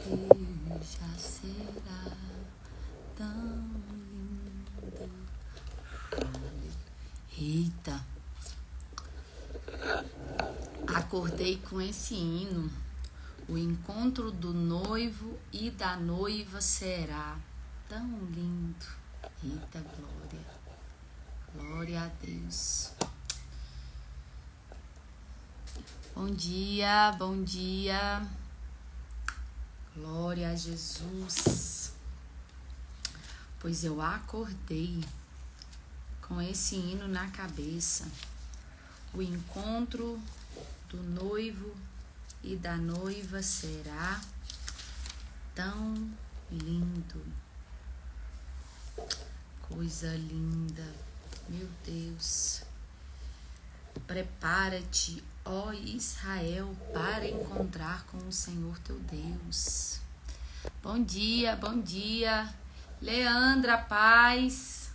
e já será tão lindo. Eita, acordei com esse hino. O encontro do noivo e da noiva será tão lindo. Eita, glória. Glória a Deus. Bom dia, bom dia. Glória a Jesus. Pois eu acordei com esse hino na cabeça. O encontro do noivo e da noiva será tão lindo. Coisa linda, meu Deus. Prepara-te, ó Israel, para encontrar com o Senhor teu Deus. Bom dia, bom dia. Leandra, paz.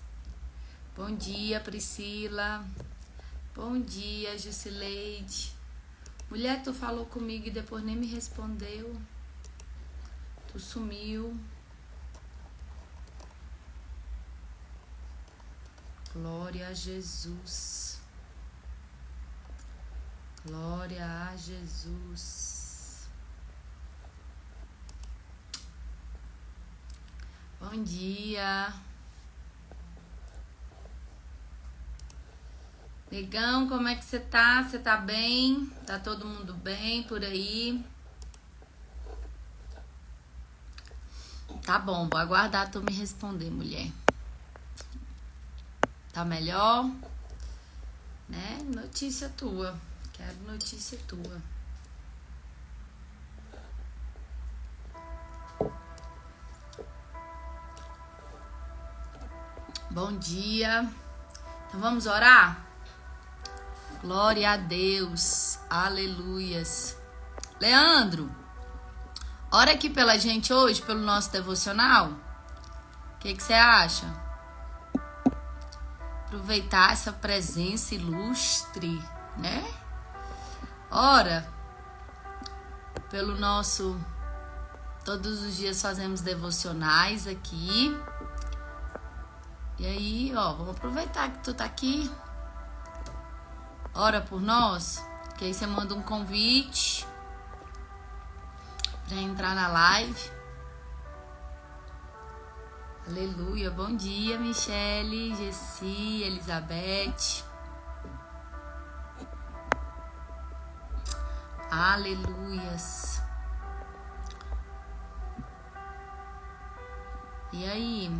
Bom dia, Priscila. Bom dia, Jusileide. Mulher, tu falou comigo e depois nem me respondeu. Tu sumiu. Glória a Jesus. Glória a Jesus. Bom dia. Negão, como é que você tá? Você tá bem? Tá todo mundo bem por aí? Tá bom, vou aguardar tu me responder, mulher. Tá melhor? Né? Notícia tua. Quero notícia tua. Bom dia. Então vamos orar? Glória a Deus, aleluias. Leandro, ora aqui pela gente hoje, pelo nosso devocional. O que você acha? Aproveitar essa presença ilustre, né? Ora, pelo nosso... Todos os dias fazemos devocionais aqui. E aí, ó, vamos aproveitar que tu tá aqui. Ora por nós, que aí você manda um convite para entrar na live. Aleluia, bom dia, Michele, Gessi, Elizabeth. Aleluias. E aí?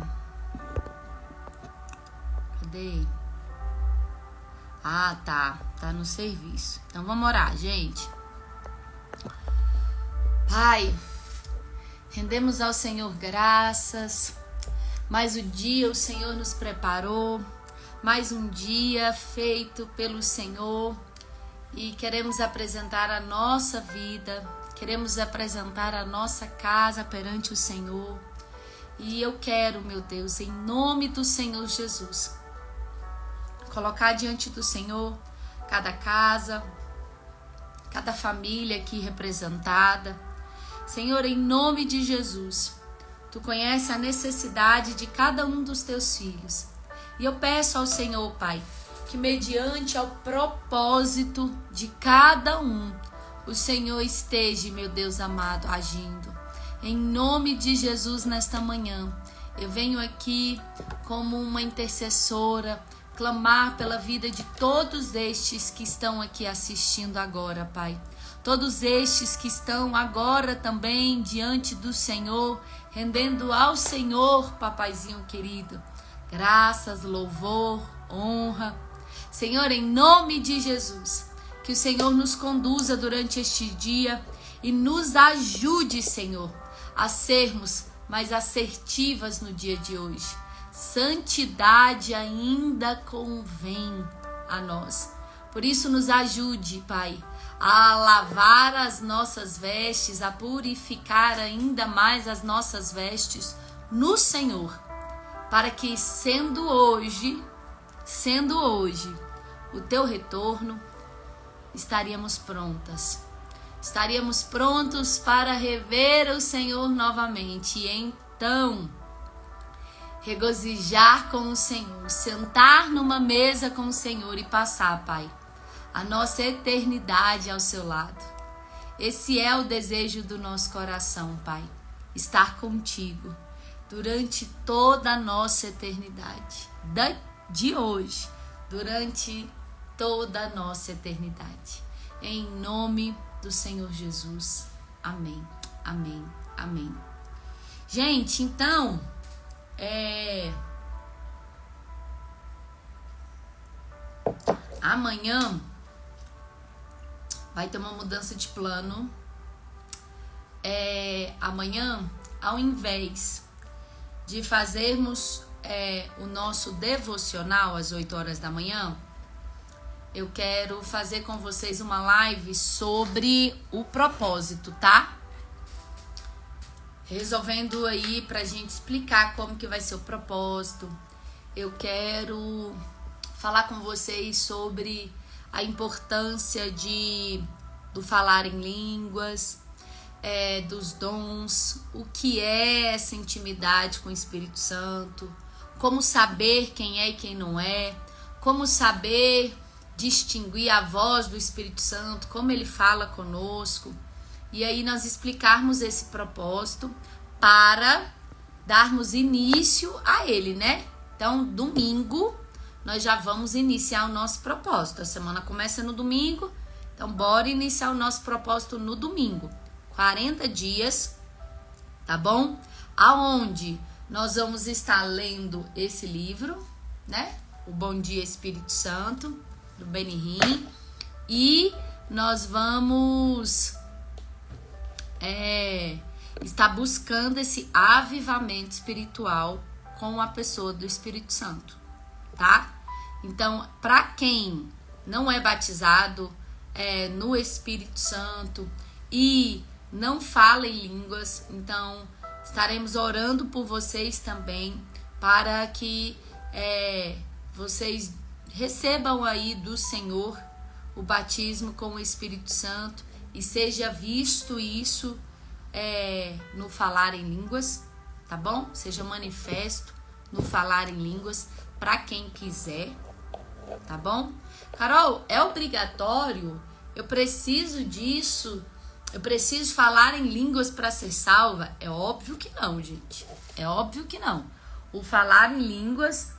Cadê? Ah, tá no serviço. Então vamos orar, gente. Pai, rendemos ao Senhor graças. Mais um dia o Senhor nos preparou. Mais um dia feito pelo Senhor. E queremos apresentar a nossa vida. Queremos apresentar a nossa casa perante o Senhor. E eu quero, meu Deus, em nome do Senhor Jesus, colocar diante do Senhor cada casa, cada família aqui representada. Senhor, em nome de Jesus, Tu conheces a necessidade de cada um dos Teus filhos. E eu peço ao Senhor, Pai, que mediante ao propósito de cada um, o Senhor esteja, meu Deus amado, agindo. Em nome de Jesus, nesta manhã, eu venho aqui como uma intercessora, clamar pela vida de todos estes que estão aqui assistindo agora, Pai. Todos estes que estão agora também diante do Senhor, rendendo ao Senhor, papaizinho querido, graças, louvor, honra. Senhor, em nome de Jesus, que o Senhor nos conduza durante este dia e nos ajude, Senhor, a sermos mais assertivas no dia de hoje. Santidade ainda convém a nós. Por isso nos ajude, Pai, a lavar as nossas vestes, a purificar ainda mais as nossas vestes no Senhor, para que sendo hoje o teu retorno, estaríamos prontas. estaríamos prontos para rever o Senhor novamente. E então, regozijar com o Senhor, sentar numa mesa com o Senhor e passar, Pai, a nossa eternidade ao seu lado. Esse é o desejo do nosso coração, Pai, estar contigo durante toda a nossa eternidade, de hoje, durante toda a nossa eternidade. Em nome do Senhor Jesus. Amém, amém, amém. Gente, então, amanhã vai ter uma mudança de plano. Amanhã, ao invés de fazermos o nosso devocional às 8 horas da manhã, eu quero fazer com vocês uma live sobre o propósito, tá? Resolvendo aí pra gente explicar como que vai ser o propósito. Eu quero falar com vocês sobre a importância do falar em línguas, dos dons, o que é essa intimidade com o Espírito Santo, como saber quem é e quem não é, como saber distinguir a voz do Espírito Santo, como ele fala conosco. E aí nós explicarmos esse propósito para darmos início a ele, né? Então, domingo, nós já vamos iniciar o nosso propósito. A semana começa no domingo, então bora iniciar o nosso propósito no domingo. 40 dias, tá bom? Aonde nós vamos estar lendo esse livro, né? O Bom Dia Espírito Santo, do Benihim. E nós vamos estar buscando esse avivamento espiritual com a pessoa do Espírito Santo, tá? Então, para quem não é batizado no Espírito Santo e não fala em línguas, então estaremos orando por vocês também, para que vocês recebam aí do Senhor o batismo com o Espírito Santo e seja visto isso no falar em línguas, tá bom? Seja manifesto no falar em línguas para quem quiser, tá bom? Carol, é obrigatório? Eu preciso disso? Eu preciso falar em línguas para ser salva? É óbvio que não, gente. É óbvio que não. O falar em línguas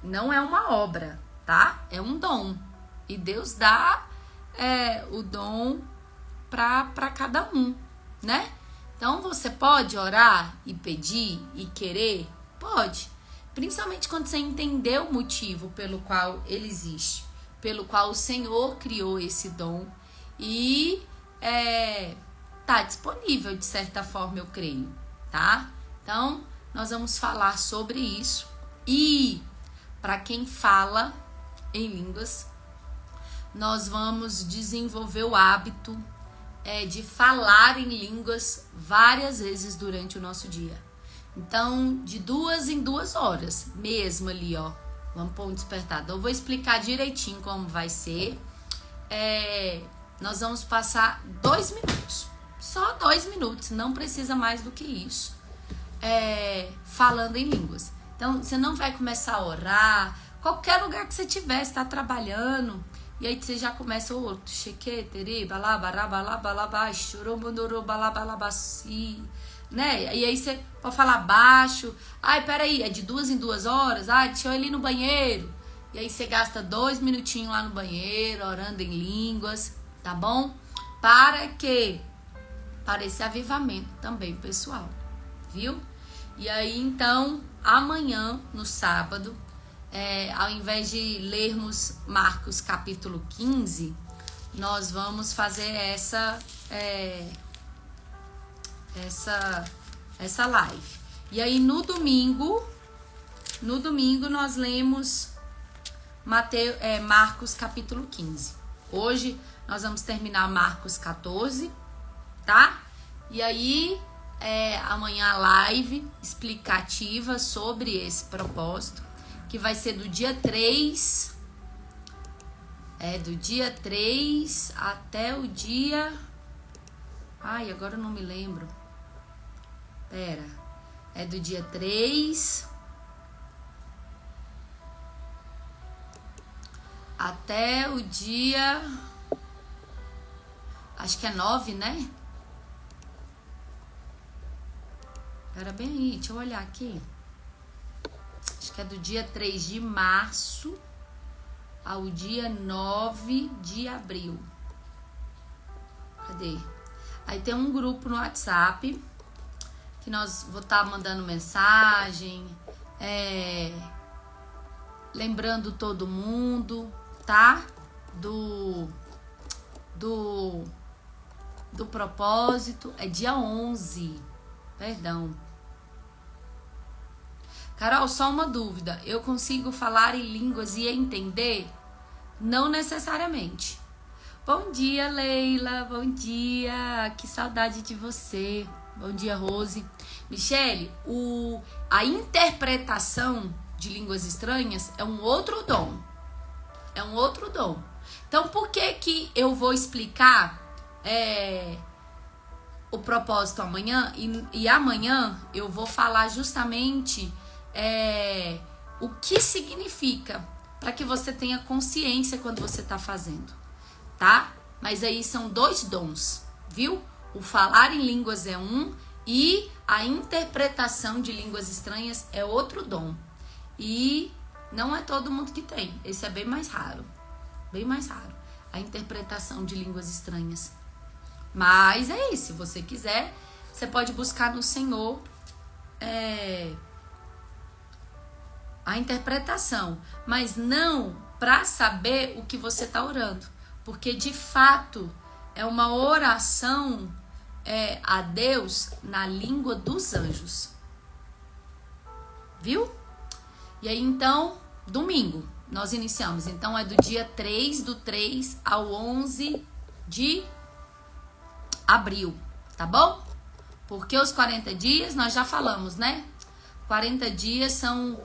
não é uma obra, tá? É um dom. E Deus dá o dom para cada um, né? Então você pode orar e pedir e querer? Pode. Principalmente quando você entender o motivo pelo qual ele existe, pelo qual o Senhor criou esse dom e tá disponível de certa forma, eu creio, tá? Então nós vamos falar sobre isso. E para quem fala em línguas, nós vamos desenvolver o hábito de falar em línguas várias vezes durante o nosso dia. Então, de 2 em 2 horas, mesmo ali, ó. Vamos pôr um despertador. Eu vou explicar direitinho como vai ser. Nós vamos passar 2 minutos. Só 2 minutos, não precisa mais do que isso. Falando em línguas. Então, você não vai começar a orar. Qualquer lugar que você estiver, você está trabalhando. E aí você já começa o chequeteri, balabarabalabalabai, choromandorobalabalabaci, né? E aí você pode falar baixo. Ai, peraí, é de 2 em 2 horas? Ai, deixa eu ir ali no banheiro. E aí você gasta 2 minutinhos lá no banheiro, orando em línguas, tá bom? Para esse avivamento também, pessoal, viu? E aí, então, amanhã, no sábado, ao invés de lermos Marcos capítulo 15, nós vamos fazer essa live. E aí no domingo nós lemos Marcos capítulo 15. Hoje nós vamos terminar Marcos 14, tá? E aí amanhã a live explicativa sobre esse propósito, que vai ser do dia 3 É do dia 3 até o dia... Ai, agora eu não me lembro. Pera. É do dia 3 até o dia... Acho que é 9, né? Pera bem aí, deixa eu olhar aqui. Acho que é do dia 3 de março ao dia 9 de abril. Cadê? Aí tem um grupo no WhatsApp que nós vou estar mandando mensagem, lembrando todo mundo, tá? Do propósito. É dia 11. Perdão. Carol, só uma dúvida. Eu consigo falar em línguas e entender? Não necessariamente. Bom dia, Leila. Bom dia. Que saudade de você. Bom dia, Rose. Michele, a interpretação de línguas estranhas é um outro dom. É um outro dom. Então, por que eu vou explicar o propósito amanhã? E amanhã eu vou falar justamente o que significa, para que você tenha consciência quando você está fazendo, tá? Mas aí são 2 dons, viu? O falar em línguas é um e a interpretação de línguas estranhas é outro dom. E não é todo mundo que tem. Esse é bem mais raro. Bem mais raro. A interpretação de línguas estranhas. Mas é isso. Se você quiser, você pode buscar no Senhor a interpretação. Mas não para saber o que você está orando. Porque de fato é uma oração a Deus na língua dos anjos. Viu? E aí então, domingo, nós iniciamos. Então é do dia 3 do 3 ao 11 de abril, tá bom? Porque os 40 dias, nós já falamos, né? 40 dias são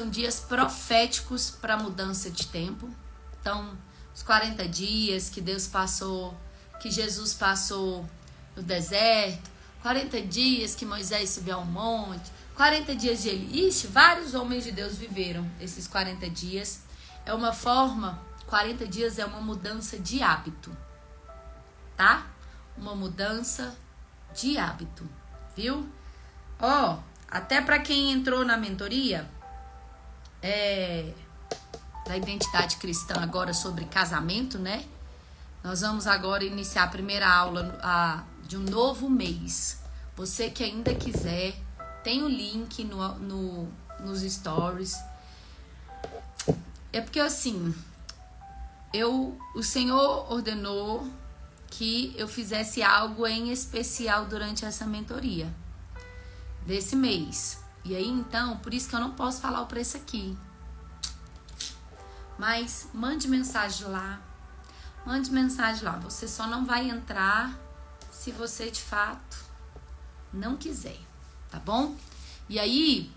dias proféticos para mudança de tempo. Então, os 40 dias que Deus passou, que Jesus passou no deserto, 40 dias que Moisés subiu ao monte, 40 dias de Eli. Ixi, vários homens de Deus viveram esses 40 dias. É uma forma, 40 dias é uma mudança de hábito, tá? Uma mudança de hábito, viu? Ó, até para quem entrou na mentoria da identidade cristã agora sobre casamento, né? Nós vamos agora iniciar a primeira aula de um novo mês. Você que ainda quiser, tem o link nos stories. É porque assim, o Senhor ordenou que eu fizesse algo em especial durante essa mentoria desse mês. E aí então, por isso que eu não posso falar o preço aqui. Mas mande mensagem lá. Mande mensagem lá. Você só não vai entrar se você de fato não quiser, tá bom? E aí,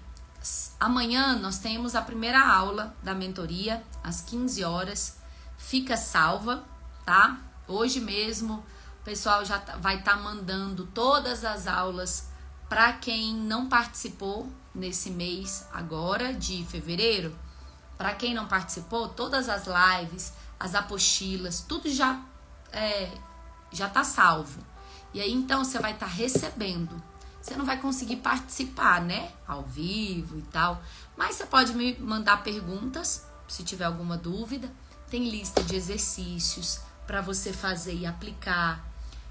amanhã nós temos a primeira aula da mentoria, às 15 horas. Fica salva, tá? Hoje mesmo o pessoal já vai estar mandando todas as aulas para quem não participou nesse mês agora de fevereiro. Para quem não participou, todas as lives, as apostilas, tudo já tá salvo. E aí então você vai estar recebendo. Você não vai conseguir participar, né? Ao vivo e tal. Mas você pode me mandar perguntas, se tiver alguma dúvida. Tem lista de exercícios para você fazer e aplicar.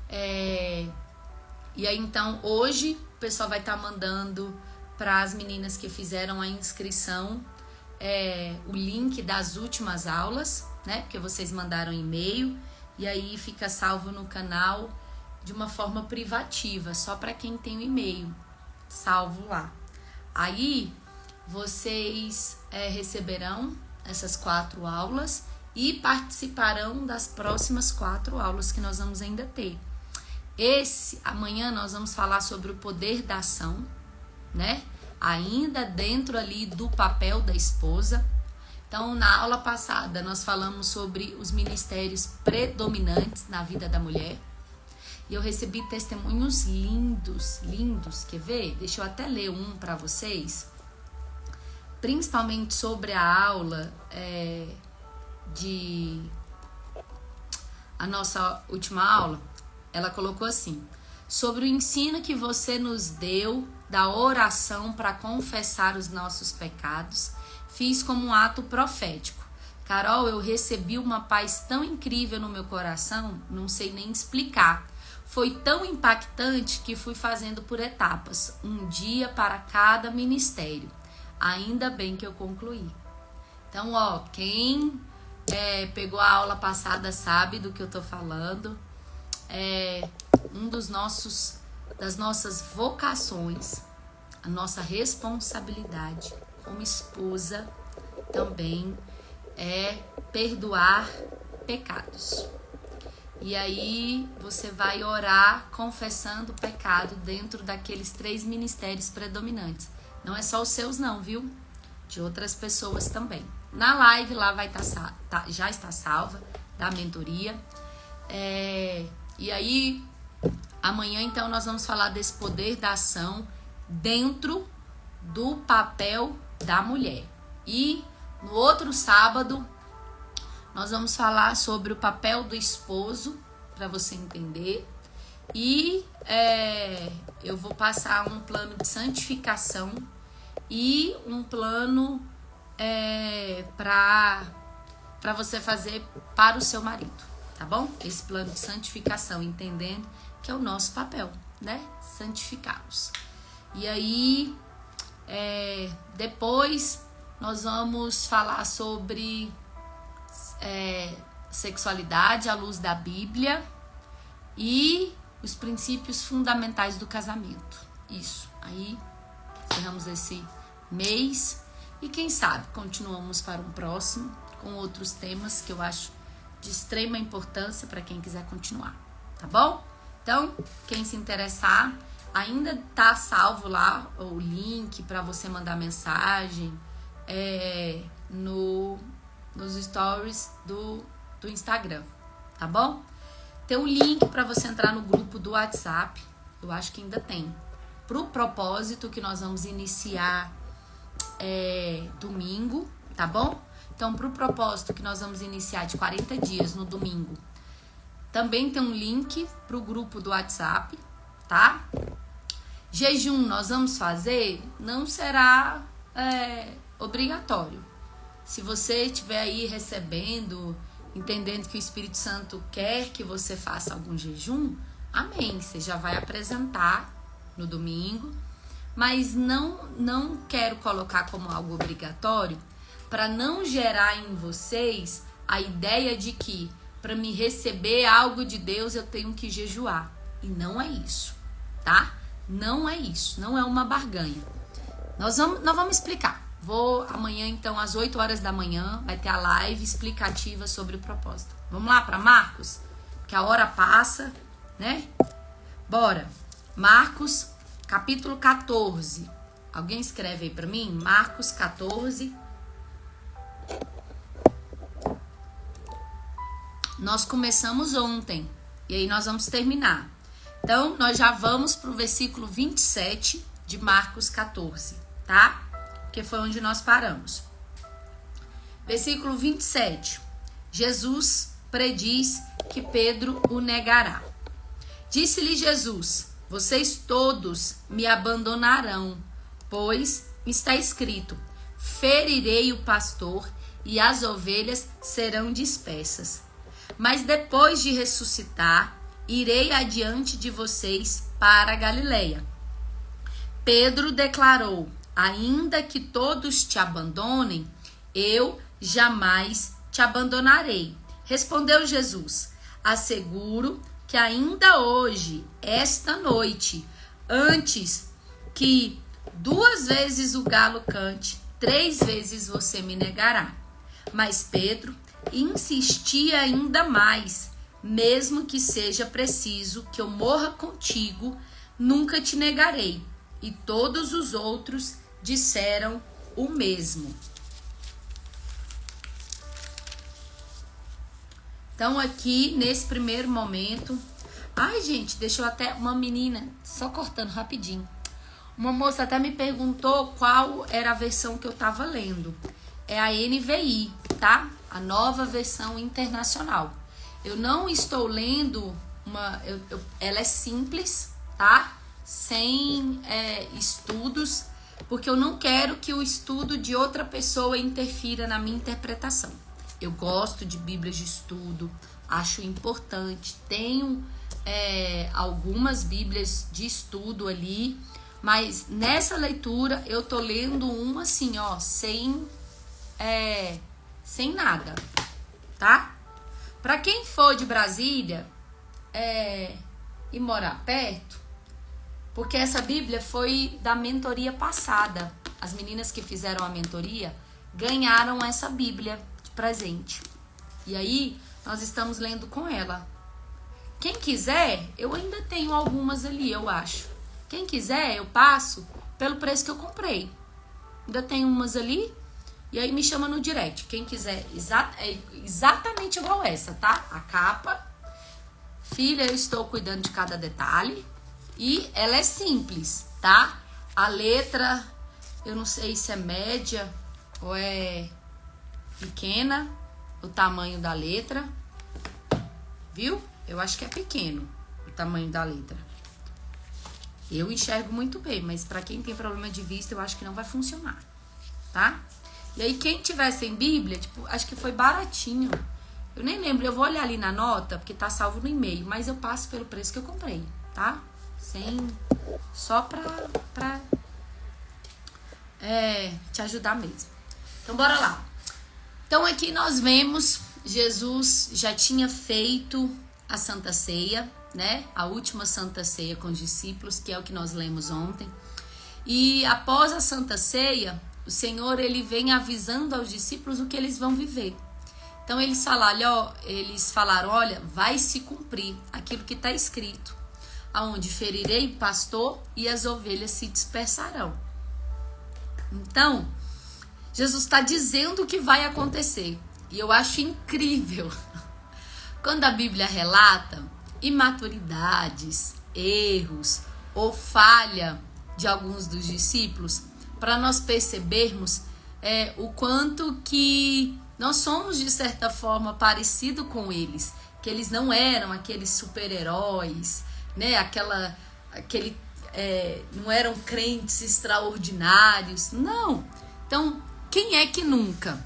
E aí então hoje o pessoal vai estar mandando para as meninas que fizeram a inscrição o link das últimas aulas, né? Porque vocês mandaram e-mail e aí fica salvo no canal de uma forma privativa, só para quem tem o e-mail salvo lá. Aí vocês receberão essas 4 aulas e participarão das próximas 4 aulas que nós vamos ainda ter. Amanhã nós vamos falar sobre o poder da ação, né? Ainda dentro ali do papel da esposa. Então, na aula passada, nós falamos sobre os ministérios predominantes na vida da mulher. E eu recebi testemunhos lindos, lindos. Quer ver? Deixa eu até ler um para vocês. Principalmente sobre a aula a nossa última aula. Ela colocou assim: sobre o ensino que você nos deu da oração para confessar os nossos pecados, fiz como um ato profético. Carol, eu recebi uma paz tão incrível no meu coração, não sei nem explicar. Foi tão impactante que fui fazendo por etapas, um dia para cada ministério. Ainda bem que eu concluí. Então, quem pegou a aula passada sabe do que eu tô falando. Das nossas vocações, a nossa responsabilidade como esposa também é perdoar pecados. E aí você vai orar confessando o pecado dentro daqueles 3 ministérios predominantes. Não é só os seus não, viu? De outras pessoas também. Na live lá vai já está salva, da mentoria. E aí, amanhã então nós vamos falar desse poder da ação dentro do papel da mulher. E no outro sábado nós vamos falar sobre o papel do esposo, para você entender. E eu vou passar um plano de santificação e um plano para você fazer para o seu marido, tá bom? Esse plano de santificação, entendendo que é o nosso papel, né? Santificá-los. E aí, depois nós vamos falar sobre sexualidade à luz da Bíblia e os princípios fundamentais do casamento. Isso. Aí encerramos esse mês e quem sabe continuamos para um próximo com outros temas que eu acho de extrema importância para quem quiser continuar, tá bom? Então, quem se interessar, ainda tá salvo lá o link para você mandar mensagem nos stories do Instagram, tá bom? Tem um link para você entrar no grupo do WhatsApp, eu acho que ainda tem, pro propósito que nós vamos iniciar domingo, tá bom? Então, pro propósito que nós vamos iniciar de 40 dias no domingo, também tem um link pro grupo do WhatsApp, tá? Jejum nós vamos fazer, não será obrigatório. Se você estiver aí recebendo, entendendo que o Espírito Santo quer que você faça algum jejum, amém, você já vai apresentar no domingo, mas não quero colocar como algo obrigatório para não gerar em vocês a ideia de que para me receber algo de Deus eu tenho que jejuar. E não é isso, tá? Não é isso, não é uma barganha. Nós vamos explicar. Amanhã, então, às 8 horas da manhã, vai ter a live explicativa sobre o propósito. Vamos lá para Marcos? Que a hora passa, né? Bora. Marcos, capítulo 14. Alguém escreve aí para mim? Marcos 14. Nós começamos ontem. E aí nós vamos terminar. Então, nós já vamos para o versículo 27 de Marcos 14, tá? Que foi onde nós paramos. Versículo 27. Jesus prediz que Pedro o negará. Disse-lhe Jesus: vocês todos me abandonarão, pois está escrito: ferirei o pastor e as ovelhas serão dispersas. Mas depois de ressuscitar, irei adiante de vocês para a Galileia. Pedro declarou: ainda que todos te abandonem, eu jamais te abandonarei. Respondeu Jesus: asseguro que ainda hoje, esta noite, antes que 2 vezes o galo cante, 3 vezes você me negará. Mas Pedro insistia ainda mais: mesmo que seja preciso que eu morra contigo, nunca te negarei. E todos os outros disseram o mesmo. Então aqui, nesse primeiro momento... Ai, gente, deixa eu até... Uma menina, só cortando rapidinho. Uma moça até me perguntou qual era a versão que eu tava lendo. É a NVI, tá? A nova versão internacional. Eu não estou lendo uma... ela é simples, tá? Sem estudos, porque eu não quero que o estudo de outra pessoa interfira na minha interpretação. Eu gosto de Bíblias de estudo, acho importante. Tenho algumas Bíblias de estudo ali, mas nessa leitura eu tô lendo uma assim, ó, sem nada, tá? Pra quem for de Brasília e morar perto, porque essa Bíblia foi da mentoria passada. As meninas que fizeram a mentoria ganharam essa Bíblia de presente. E aí, nós estamos lendo com ela. Quem quiser, eu ainda tenho algumas ali, eu acho. Quem quiser, eu passo pelo preço que eu comprei. Ainda tem umas ali. E aí me chama no direct. Quem quiser, exatamente igual essa, tá? A capa. Filha, eu estou cuidando de cada detalhe. E ela é simples, tá? A letra, eu não sei se é média ou é pequena, o tamanho da letra. Viu? Eu acho que é pequeno o tamanho da letra. Eu enxergo muito bem, mas pra quem tem problema de vista, eu acho que não vai funcionar, tá? E aí, quem tiver sem Bíblia, tipo, acho que foi baratinho. Eu nem lembro, eu vou olhar ali na nota, porque tá salvo no e-mail, mas eu passo pelo preço que eu comprei, tá? Só pra te ajudar mesmo. Então, bora lá. Então, aqui nós vemos, Jesus já tinha feito a Santa Ceia, né? A última Santa Ceia com os discípulos, que é o que nós lemos ontem. E após a Santa Ceia, o Senhor, ele vem avisando aos discípulos o que eles vão viver. Então, eles falaram, olha, vai se cumprir aquilo que está escrito, aonde ferirei o pastor e as ovelhas se dispersarão. Então, Jesus está dizendo o que vai acontecer. E eu acho incrível quando a Bíblia relata imaturidades, erros ou falha de alguns dos discípulos, para nós percebermos o quanto que nós somos, de certa forma, parecido com eles, que eles não eram aqueles super-heróis, né? Não eram crentes extraordinários, não. Então, quem é que nunca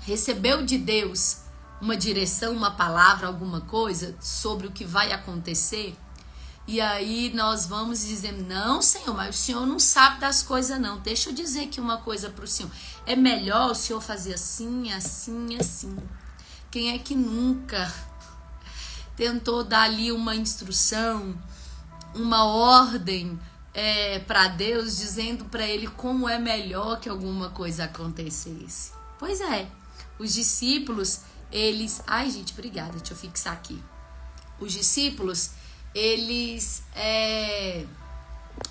recebeu de Deus uma direção, uma palavra, alguma coisa sobre o que vai acontecer? E aí nós vamos dizendo, não, Senhor, mas o Senhor não sabe das coisas, não. Deixa eu dizer aqui uma coisa para o Senhor. É melhor o Senhor fazer assim, assim, assim. Quem é que nunca tentou dar ali uma instrução, uma ordem para Deus, dizendo para ele como é melhor que alguma coisa acontecesse? Pois é, os discípulos, eles... Ai, gente, obrigada, deixa eu fixar aqui. Os discípulos, eles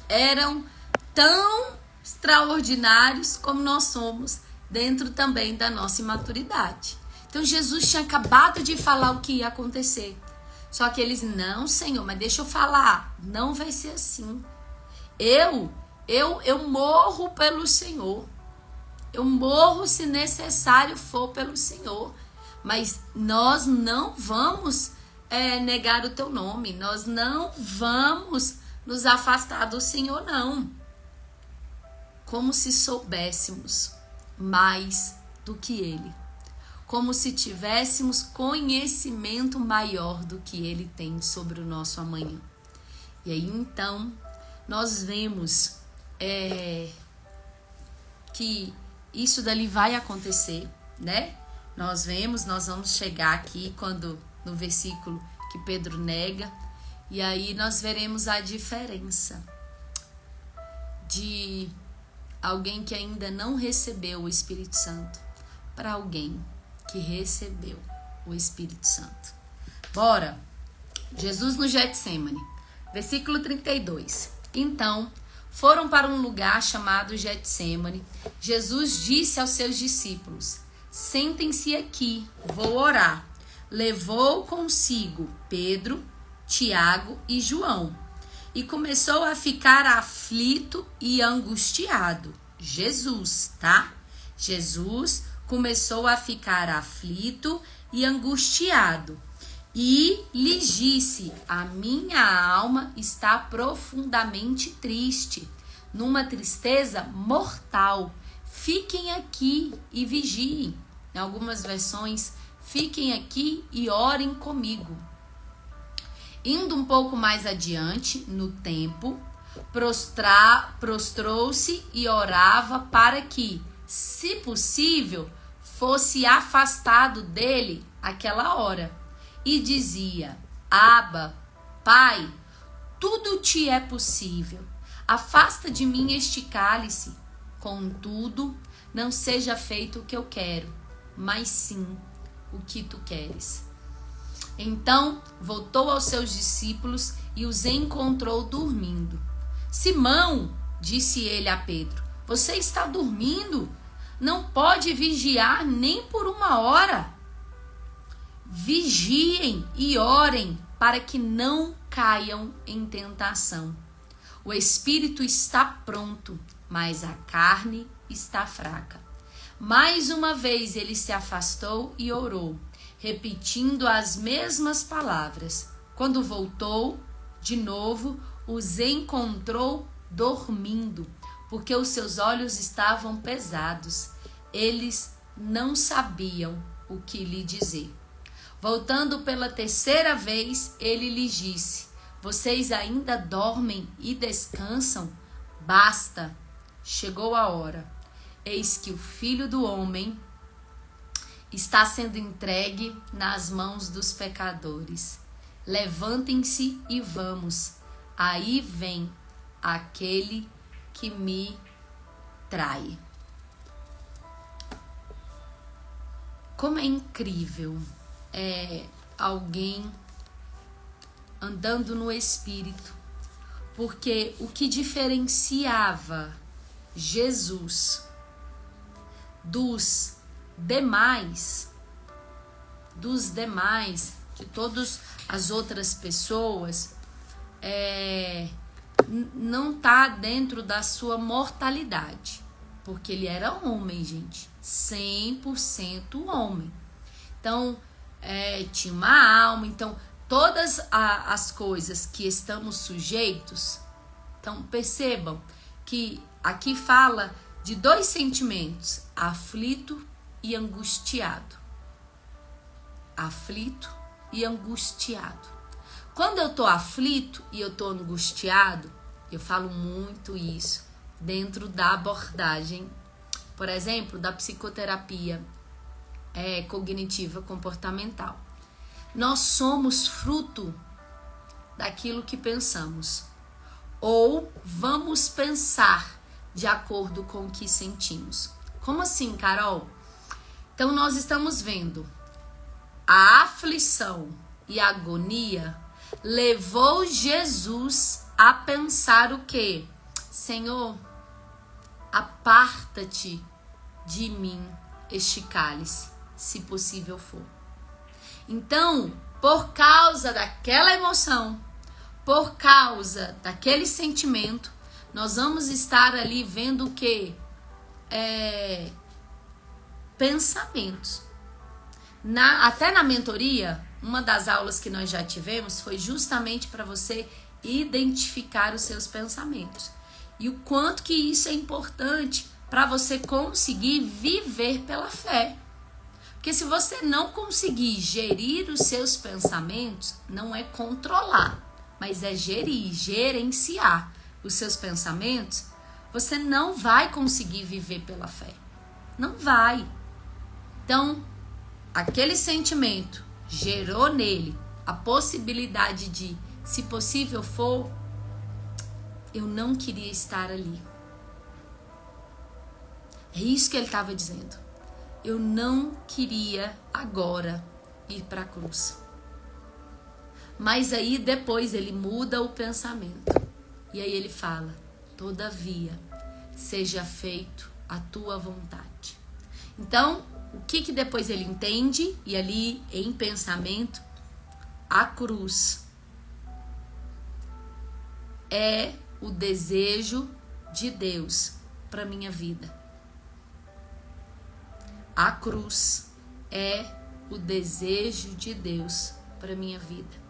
eram tão extraordinários como nós somos, dentro também da nossa imaturidade. Então, Jesus tinha acabado de falar o que ia acontecer. Só que eles, não, Senhor, mas deixa eu falar, não vai ser assim. Eu morro pelo Senhor. Eu morro se necessário for pelo Senhor. Mas nós não vamos negar o teu nome. Nós não vamos nos afastar do Senhor, não. Como se soubéssemos mais do que Ele. Como se tivéssemos conhecimento maior do que Ele tem sobre o nosso amanhã. E aí, então, nós vemos que isso dali vai acontecer, né? Nós vamos chegar aqui no versículo que Pedro nega, e aí nós veremos a diferença de alguém que ainda não recebeu o Espírito Santo para alguém que recebeu o Espírito Santo. Bora! Jesus no Getsêmani, versículo 32. Então, foram para um lugar chamado Getsêmani. Jesus disse aos seus discípulos, sentem-se aqui, vou orar. levou consigo Pedro, Tiago e João e começou a ficar aflito e angustiado. Jesus, tá? Jesus começou a ficar aflito e angustiado e lhes disse: a minha alma está profundamente triste, numa tristeza mortal. Fiquem aqui e vigiem. Em algumas versões, fiquem aqui e orem comigo. Indo um pouco mais adiante no tempo, prostrou-se e orava para que, se possível, fosse afastado dele aquela hora. E dizia: Abba, Pai, tudo te é possível. Afasta de mim este cálice. Contudo, não seja feito o que eu quero, mas sim o que tu queres. Então voltou aos seus discípulos e os encontrou dormindo. Simão, disse ele a Pedro, você está dormindo? Não pode vigiar nem por uma hora. Vigiem e orem para que não caiam em tentação. O espírito está pronto, mas a carne está fraca. Mais uma vez ele se afastou e orou, repetindo as mesmas palavras. Quando voltou, de novo, os encontrou dormindo, porque os seus olhos estavam pesados. Eles não sabiam o que lhe dizer. Voltando pela terceira vez, ele lhes disse: vocês ainda dormem e descansam? Basta, chegou a hora. Eis que o Filho do Homem está sendo entregue nas mãos dos pecadores. Levantem-se e vamos. Aí vem aquele que me trai. Como é incrível alguém andando no Espírito, porque o que diferenciava Jesus dos demais, de todas as outras pessoas, não tá dentro da sua mortalidade, porque ele era homem, gente, 100% homem. Então, tinha uma alma. Então, todas as coisas que estamos sujeitos, então percebam que aqui fala de dois sentimentos, aflito e angustiado. Aflito e angustiado. Quando eu tô aflito e eu tô angustiado, eu falo muito isso dentro da abordagem, por exemplo, da psicoterapia cognitiva comportamental. Nós somos fruto daquilo que pensamos, ou vamos pensar de acordo com o que sentimos. Como assim, Carol? Então nós estamos vendo a aflição e a agonia levou Jesus a pensar o quê? Senhor, aparta-te de mim este cálice, se possível for. Então, por causa daquela emoção, por causa daquele sentimento, nós vamos estar ali vendo o quê? Pensamentos. Até na mentoria, uma das aulas que nós já tivemos foi justamente para você identificar os seus pensamentos. E o quanto que isso é importante para você conseguir viver pela fé. Porque se você não conseguir gerir os seus pensamentos, não é controlar, mas é gerenciar os seus pensamentos, você não vai conseguir viver pela fé. Não vai. Então, aquele sentimento gerou nele a possibilidade de, se possível for, eu não queria estar ali. É isso que ele estava dizendo. Eu não queria agora ir para a cruz. Mas aí depois ele muda o pensamento. E aí ele fala: todavia, seja feito a tua vontade. Então, o que depois ele entende? E ali em pensamento, a cruz é o desejo de Deus para minha vida. A cruz é o desejo de Deus para minha vida.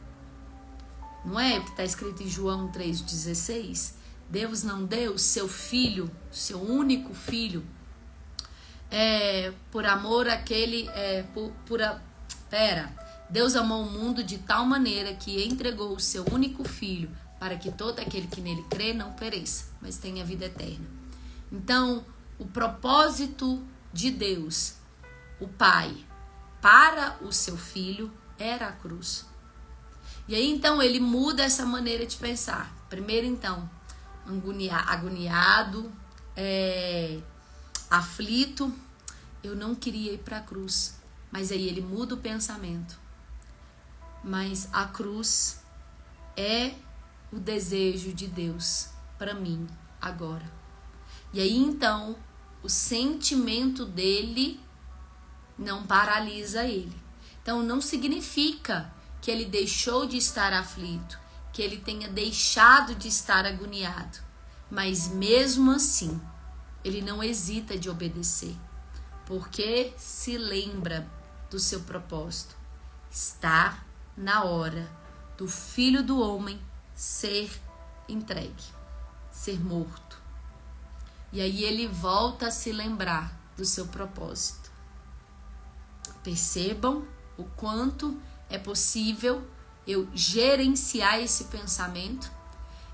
Não é o que está escrito em João 3,16? Deus não deu seu filho, seu único filho, por amor àquele... Deus amou o mundo de tal maneira que entregou o seu único filho para que todo aquele que nele crê não pereça, mas tenha vida eterna. Então, o propósito de Deus, o Pai, para o seu filho era a cruz. E aí, então, ele muda essa maneira de pensar. Primeiro, então, agoniado, aflito, eu não queria ir para a cruz. Mas aí ele muda o pensamento. Mas a cruz é o desejo de Deus para mim agora. E aí, então, o sentimento dele não paralisa ele. Então, não significa que ele deixou de estar aflito, que ele tenha deixado de estar agoniado. Mas mesmo assim, ele não hesita de obedecer, porque se lembra do seu propósito. Está na hora do Filho do Homem ser entregue, ser morto. E aí ele volta a se lembrar do seu propósito. Percebam o quanto é possível eu gerenciar esse pensamento,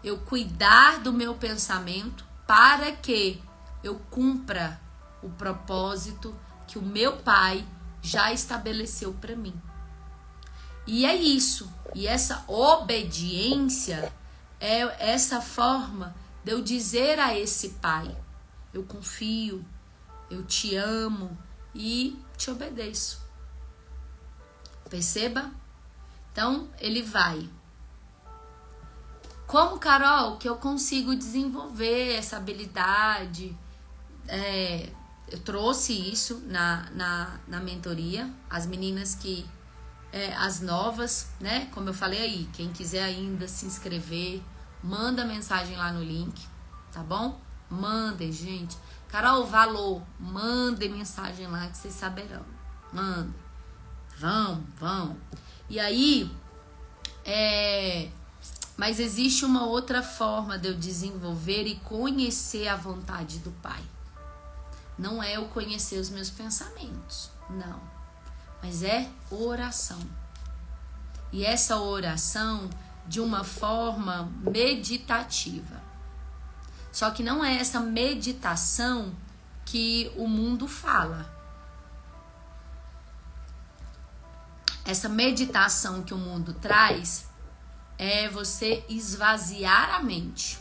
eu cuidar do meu pensamento para que eu cumpra o propósito que o meu Pai já estabeleceu para mim. E é isso. E essa obediência é essa forma de eu dizer a esse Pai: eu confio, eu te amo e te obedeço. Perceba? Então, ele vai. Como, Carol, que eu consigo desenvolver essa habilidade? Eu trouxe isso na mentoria. As meninas que... as novas, né? Como eu falei aí, quem quiser ainda se inscrever, manda mensagem lá no link, tá bom? Mandem, gente. Carol, valor, mandem mensagem lá que vocês saberão. Mandem. Vão. E aí, mas existe uma outra forma de eu desenvolver e conhecer a vontade do Pai. Não é eu conhecer os meus pensamentos, não. Mas é oração. E essa oração de uma forma meditativa. Só que não é essa meditação que o mundo fala. Essa meditação que o mundo traz é você esvaziar a mente.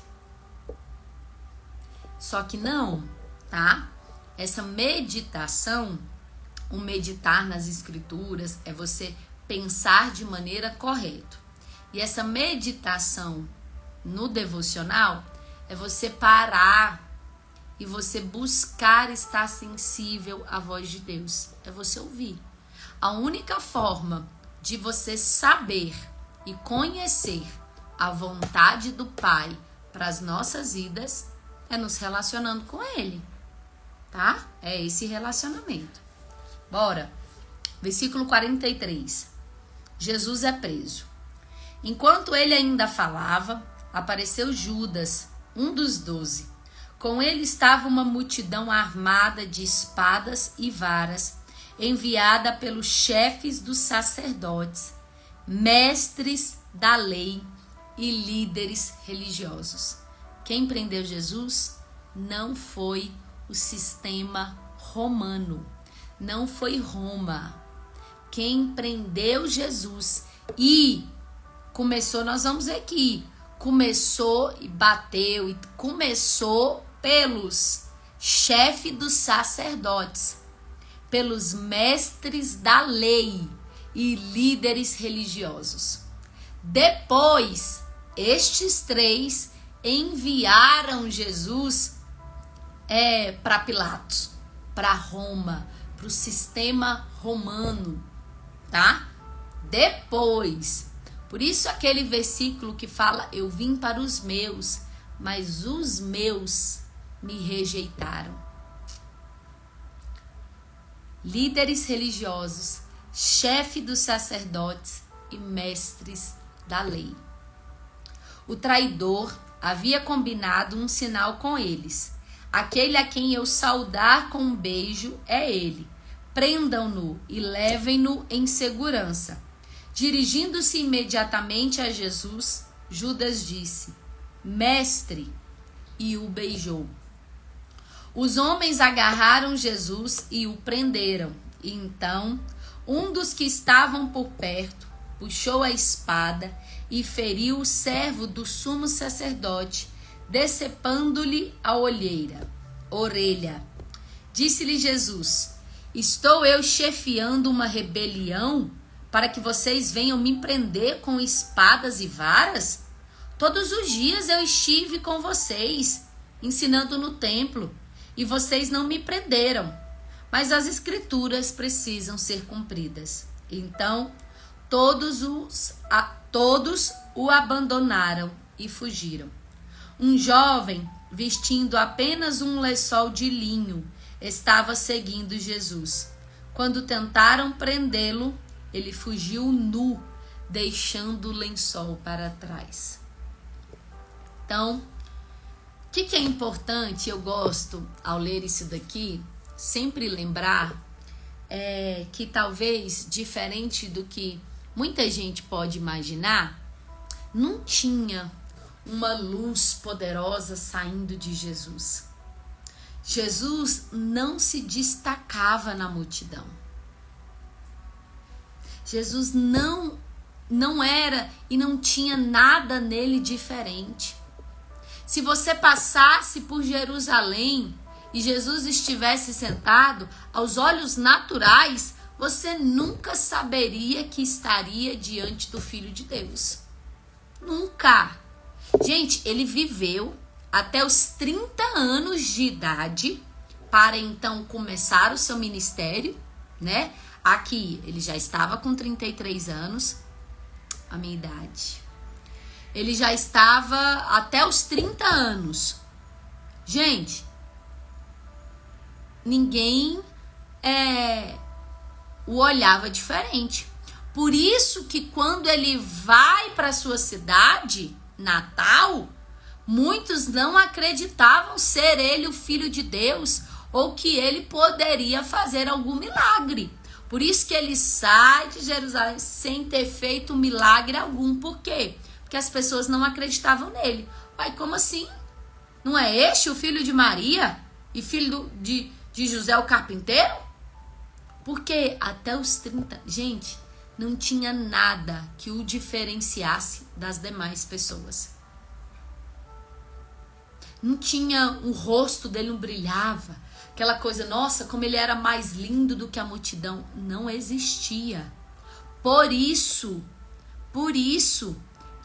Só que não, tá? Essa meditação, o meditar nas escrituras, é você pensar de maneira correta. E essa meditação no devocional é você parar e você buscar estar sensível à voz de Deus. É você ouvir. A única forma de você saber e conhecer a vontade do Pai para as nossas vidas é nos relacionando com Ele, tá? É esse relacionamento. Bora. Versículo 43. Jesus é preso. Enquanto ele ainda falava, apareceu Judas, um dos 12. Com ele estava uma multidão armada de espadas e varas, enviada pelos chefes dos sacerdotes, mestres da lei e líderes religiosos. Quem prendeu Jesus não foi o sistema romano, não foi Roma. Quem prendeu Jesus e começou, nós vamos ver aqui, começou e bateu, e começou pelos chefes dos sacerdotes, pelos mestres da lei e líderes religiosos. Depois, estes três enviaram Jesus para Pilatos, para Roma, para o sistema romano, tá? Depois. Por isso aquele versículo que fala: eu vim para os meus, mas os meus me rejeitaram. Líderes religiosos, chefe dos sacerdotes e mestres da lei. O traidor havia combinado um sinal com eles. Aquele a quem eu saudar com um beijo é ele. Prendam-no e levem-no em segurança. Dirigindo-se imediatamente a Jesus, Judas disse: Mestre, e o beijou. Os homens agarraram Jesus e o prenderam. E então, um dos que estavam por perto puxou a espada e feriu o servo do sumo sacerdote, decepando-lhe a orelha. Disse-lhe Jesus: estou eu chefiando uma rebelião para que vocês venham me prender com espadas e varas? Todos os dias eu estive com vocês, ensinando no templo, e vocês não me prenderam. Mas as escrituras precisam ser cumpridas. Então, todos o abandonaram e fugiram. Um jovem, vestindo apenas um lençol de linho, estava seguindo Jesus. Quando tentaram prendê-lo, ele fugiu nu, deixando o lençol para trás. Então, o que é importante, eu gosto, ao ler isso daqui, sempre lembrar que talvez, diferente do que muita gente pode imaginar, não tinha uma luz poderosa saindo de Jesus. Jesus não se destacava na multidão. Jesus não era e não tinha nada nele diferente. Se você passasse por Jerusalém e Jesus estivesse sentado, aos olhos naturais, você nunca saberia que estaria diante do Filho de Deus. Nunca. Gente, ele viveu até os 30 anos de idade para então começar o seu ministério, né? Aqui, ele já estava com 33 anos, a minha idade. Ele já estava até os 30 anos. Gente, ninguém o olhava diferente. Por isso que quando ele vai para a sua cidade natal, muitos não acreditavam ser ele o Filho de Deus ou que ele poderia fazer algum milagre. Por isso que ele sai de Jerusalém sem ter feito milagre algum. Por quê? Porque as pessoas não acreditavam nele. Uai, como assim? Não é este o filho de Maria e filho de José o carpinteiro? Porque até os 30, gente, não tinha nada que o diferenciasse das demais pessoas. Não tinha, o rosto dele não brilhava. Aquela coisa, nossa, como ele era mais lindo do que a multidão. Não existia. Por isso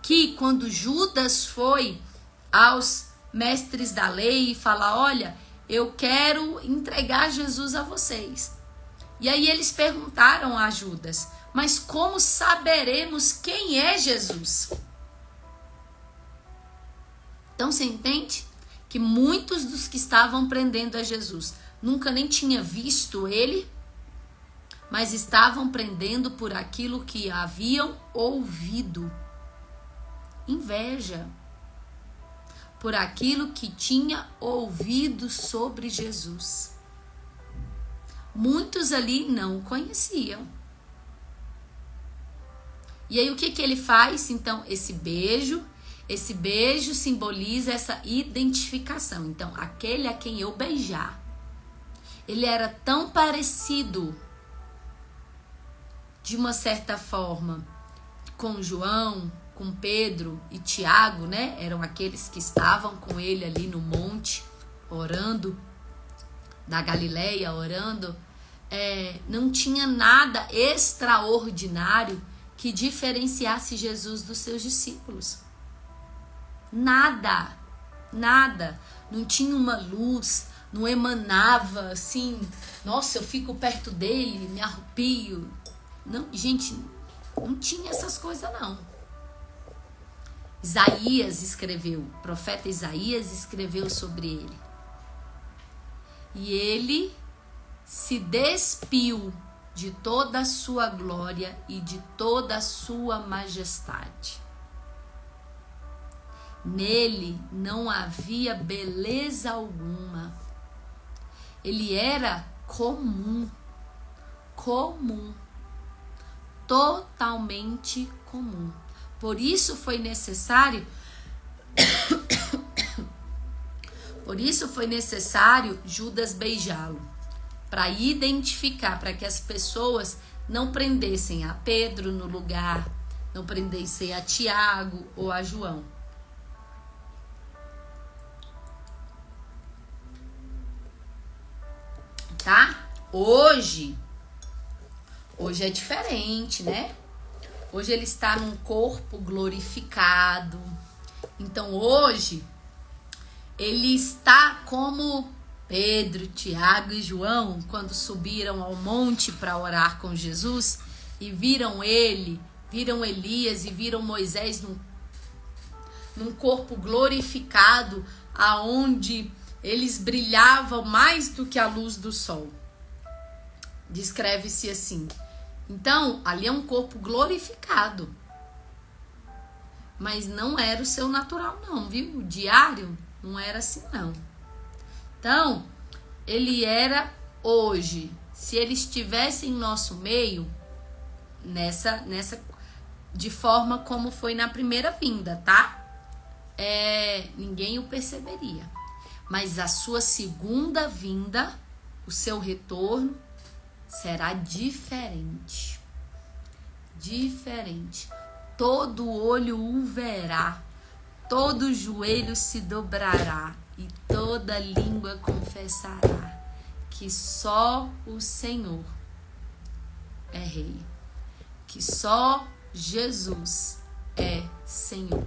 que quando Judas foi aos mestres da lei e falar, olha, eu quero entregar Jesus a vocês. E aí eles perguntaram a Judas, mas como saberemos quem é Jesus? Então você entende que muitos dos que estavam prendendo a Jesus nunca nem tinham visto ele, mas estavam prendendo por aquilo que haviam ouvido. Inveja. Por aquilo que tinha ouvido sobre Jesus. Muitos ali não o conheciam. E aí o que ele faz? Então, esse beijo simboliza essa identificação. Então, aquele a quem eu beijar, ele era tão parecido, de uma certa forma, com João, com Pedro e Tiago, né? Eram aqueles que estavam com ele ali no monte, orando, na Galileia, orando. Não tinha nada extraordinário que diferenciasse Jesus dos seus discípulos. Nada. Não tinha uma luz, não emanava assim, nossa, eu fico perto dele, me arrepio. Não, gente, não tinha essas coisas não. Isaías escreveu, o profeta Isaías escreveu sobre ele. E ele se despiu de toda a sua glória e de toda a sua majestade. Nele não havia beleza alguma. Ele era comum, totalmente comum. Por isso foi necessário Judas beijá-lo, para identificar, para que as pessoas não prendessem a Pedro no lugar, não prendessem a Tiago ou a João. Tá? Hoje é diferente, né? Hoje ele está num corpo glorificado. Então hoje ele está como Pedro, Tiago e João, quando subiram ao monte para orar com Jesus e viram Elias e viram Moisés num corpo glorificado, aonde eles brilhavam mais do que a luz do sol. Descreve-se assim. Então, ali é um corpo glorificado. Mas não era o seu natural não, viu? O diário não era assim não. Então, ele era hoje. Se ele estivesse em nosso meio, nessa de forma como foi na primeira vinda, tá? Ninguém o perceberia. Mas a sua segunda vinda, o seu retorno, será diferente. Diferente. Todo olho o verá, todo joelho se dobrará e toda língua confessará que só o Senhor é Rei, que só Jesus é Senhor.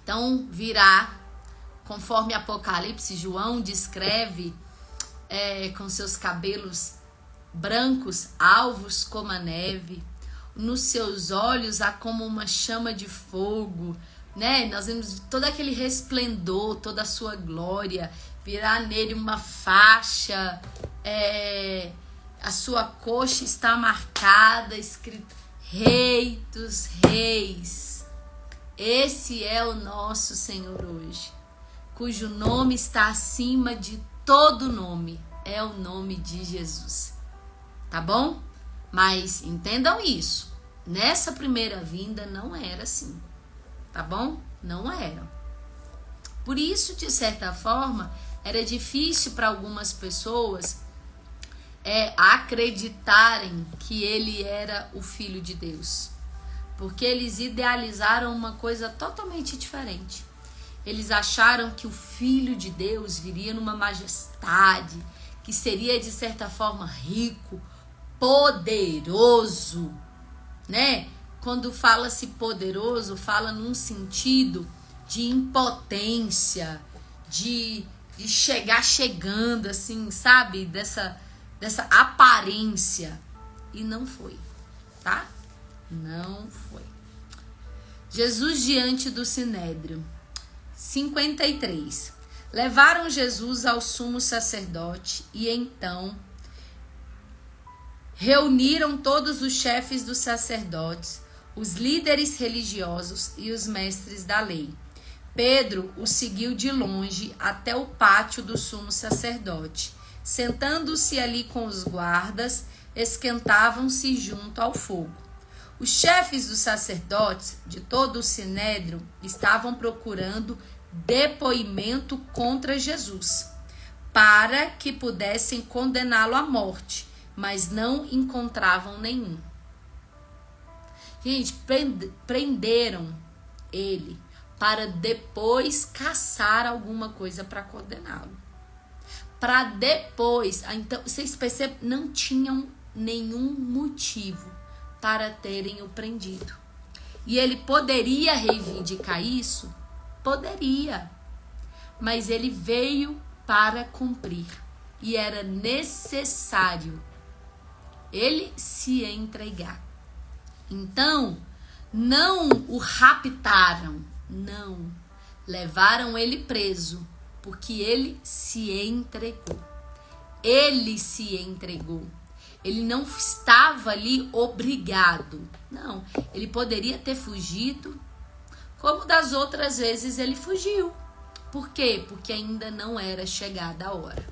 Então virá, conforme Apocalipse, João descreve, com seus cabelos brancos, alvos como a neve, nos seus olhos há como uma chama de fogo, né? Nós vemos todo aquele resplendor, toda a sua glória, virá nele uma faixa, a sua coxa está marcada, escrito Rei dos Reis. Esse é o nosso Senhor hoje, cujo nome está acima de todo nome, é o nome de Jesus. Tá bom? Mas entendam isso, nessa primeira vinda não era assim, tá bom? Não era. Por isso, de certa forma, era difícil para algumas pessoas acreditarem que ele era o Filho de Deus, porque eles idealizaram uma coisa totalmente diferente. Eles acharam que o Filho de Deus viria numa majestade, que seria de certa forma rico, poderoso, né? Quando fala-se poderoso, fala num sentido de impotência, de chegar chegando, assim, sabe? Dessa aparência. E não foi, tá? Não foi. Jesus diante do Sinédrio. 53. Levaram Jesus ao sumo sacerdote e então reuniram todos os chefes dos sacerdotes, os líderes religiosos e os mestres da lei. Pedro o seguiu de longe até o pátio do sumo sacerdote. Sentando-se ali com os guardas, esquentavam-se junto ao fogo. Os chefes dos sacerdotes de todo o sinédrio estavam procurando depoimento contra Jesus, para que pudessem condená-lo à morte, mas não encontravam nenhum. Gente, prenderam ele para depois caçar alguma coisa para condená-lo. Para depois, então, vocês percebem, não tinham nenhum motivo para terem o prendido. E ele poderia reivindicar isso? Poderia. mas ele veio para cumprir. E era necessário ele se entregar. Então, não o raptaram, não. Levaram ele preso, porque ele se entregou. Ele se entregou. Ele não estava ali obrigado. Não, ele poderia ter fugido, como das outras vezes ele fugiu. Por quê? Porque ainda não era chegada a hora.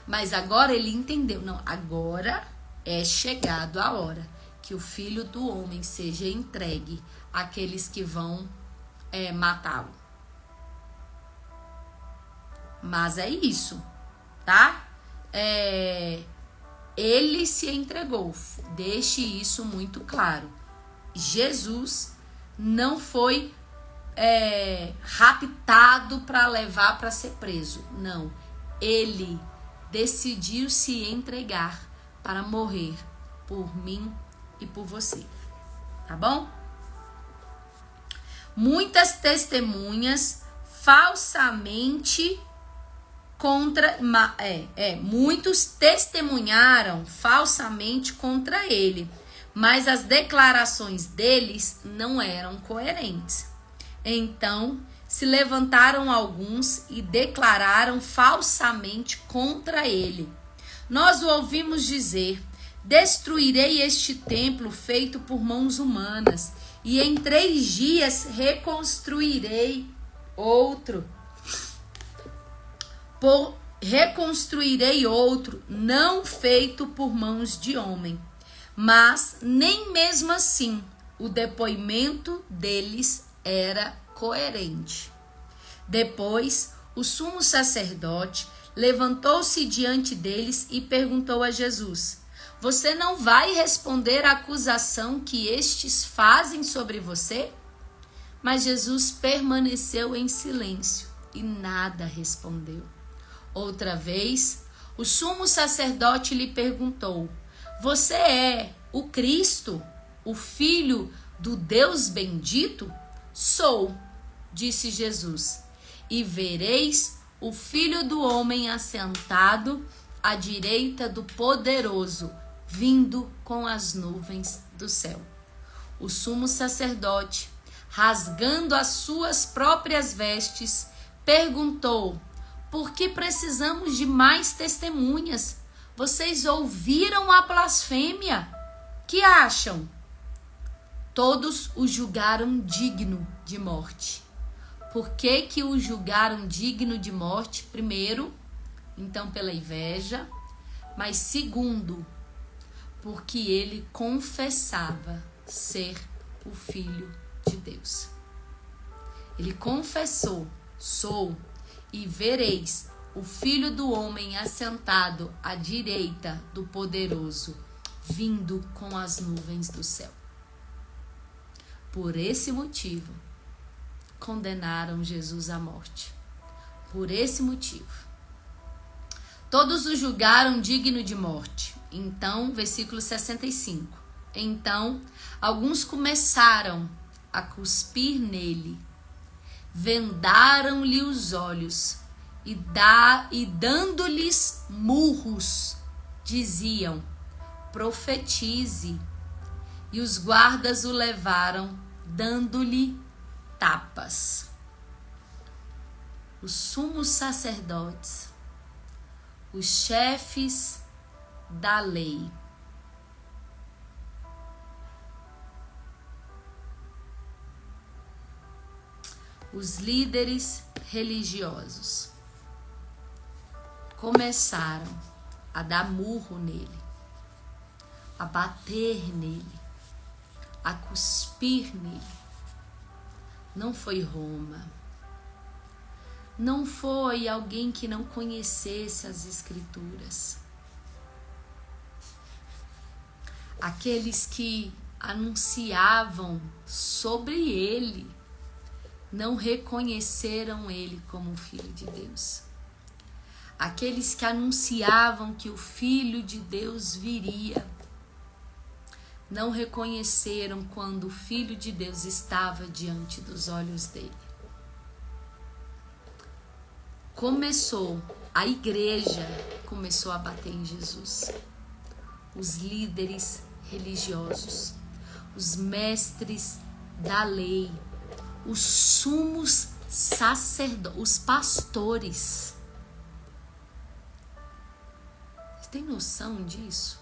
Mas agora ele entendeu. Não, agora é chegado a hora que o Filho do Homem seja entregue àqueles que vão matá-lo. Mas é isso, tá? Ele se entregou. Deixe isso muito claro. Jesus não foi raptado para levar para ser preso. Não. Ele decidiu se entregar para morrer por mim e por você. Tá bom? Muitas testemunhas falsamente muitos testemunharam falsamente contra ele, mas as declarações deles não eram coerentes. Então, se levantaram alguns e declararam falsamente contra ele. Nós o ouvimos dizer: destruirei este templo feito por mãos humanas, e em 3 dias reconstruirei outro. Reconstruirei outro, não feito por mãos de homem. Mas nem mesmo assim o depoimento deles era coerente. Depois, o sumo sacerdote levantou-se diante deles e perguntou a Jesus: você não vai responder à acusação que estes fazem sobre você? Mas Jesus permaneceu em silêncio e nada respondeu. Outra vez, o sumo sacerdote lhe perguntou: você é o Cristo, o Filho do Deus bendito? Sou, disse Jesus, e vereis o Filho do Homem assentado à direita do Poderoso, vindo com as nuvens do céu. O sumo sacerdote, rasgando as suas próprias vestes, perguntou: por que precisamos de mais testemunhas? Vocês ouviram a blasfêmia? Que acham? Todos o julgaram digno de morte. Por que que o julgaram digno de morte? Primeiro, então pela inveja, mas segundo, porque ele confessava ser o Filho de Deus. Ele confessou: sou, e vereis o Filho do Homem assentado à direita do Poderoso, vindo com as nuvens do céu. Por esse motivo, condenaram Jesus à morte. Por esse motivo. Todos o julgaram digno de morte. Então, versículo 65. Então, alguns começaram a cuspir nele, vendaram-lhe os olhos e dando-lhes murros, diziam: profetize. E os guardas o levaram, dando-lhe tapas. Os sumos sacerdotes, os chefes da lei, os líderes religiosos começaram a dar murro nele, a bater nele, a cuspir nele. Não foi Roma, não foi alguém que não conhecesse as Escrituras. Aqueles que anunciavam sobre ele não reconheceram ele como o Filho de Deus. Aqueles que anunciavam que o Filho de Deus viria, não reconheceram quando o Filho de Deus estava diante dos olhos dele. a igreja começou a bater em Jesus. Os líderes religiosos, os mestres da lei, os sumos sacerdotes, os pastores. Você tem noção disso?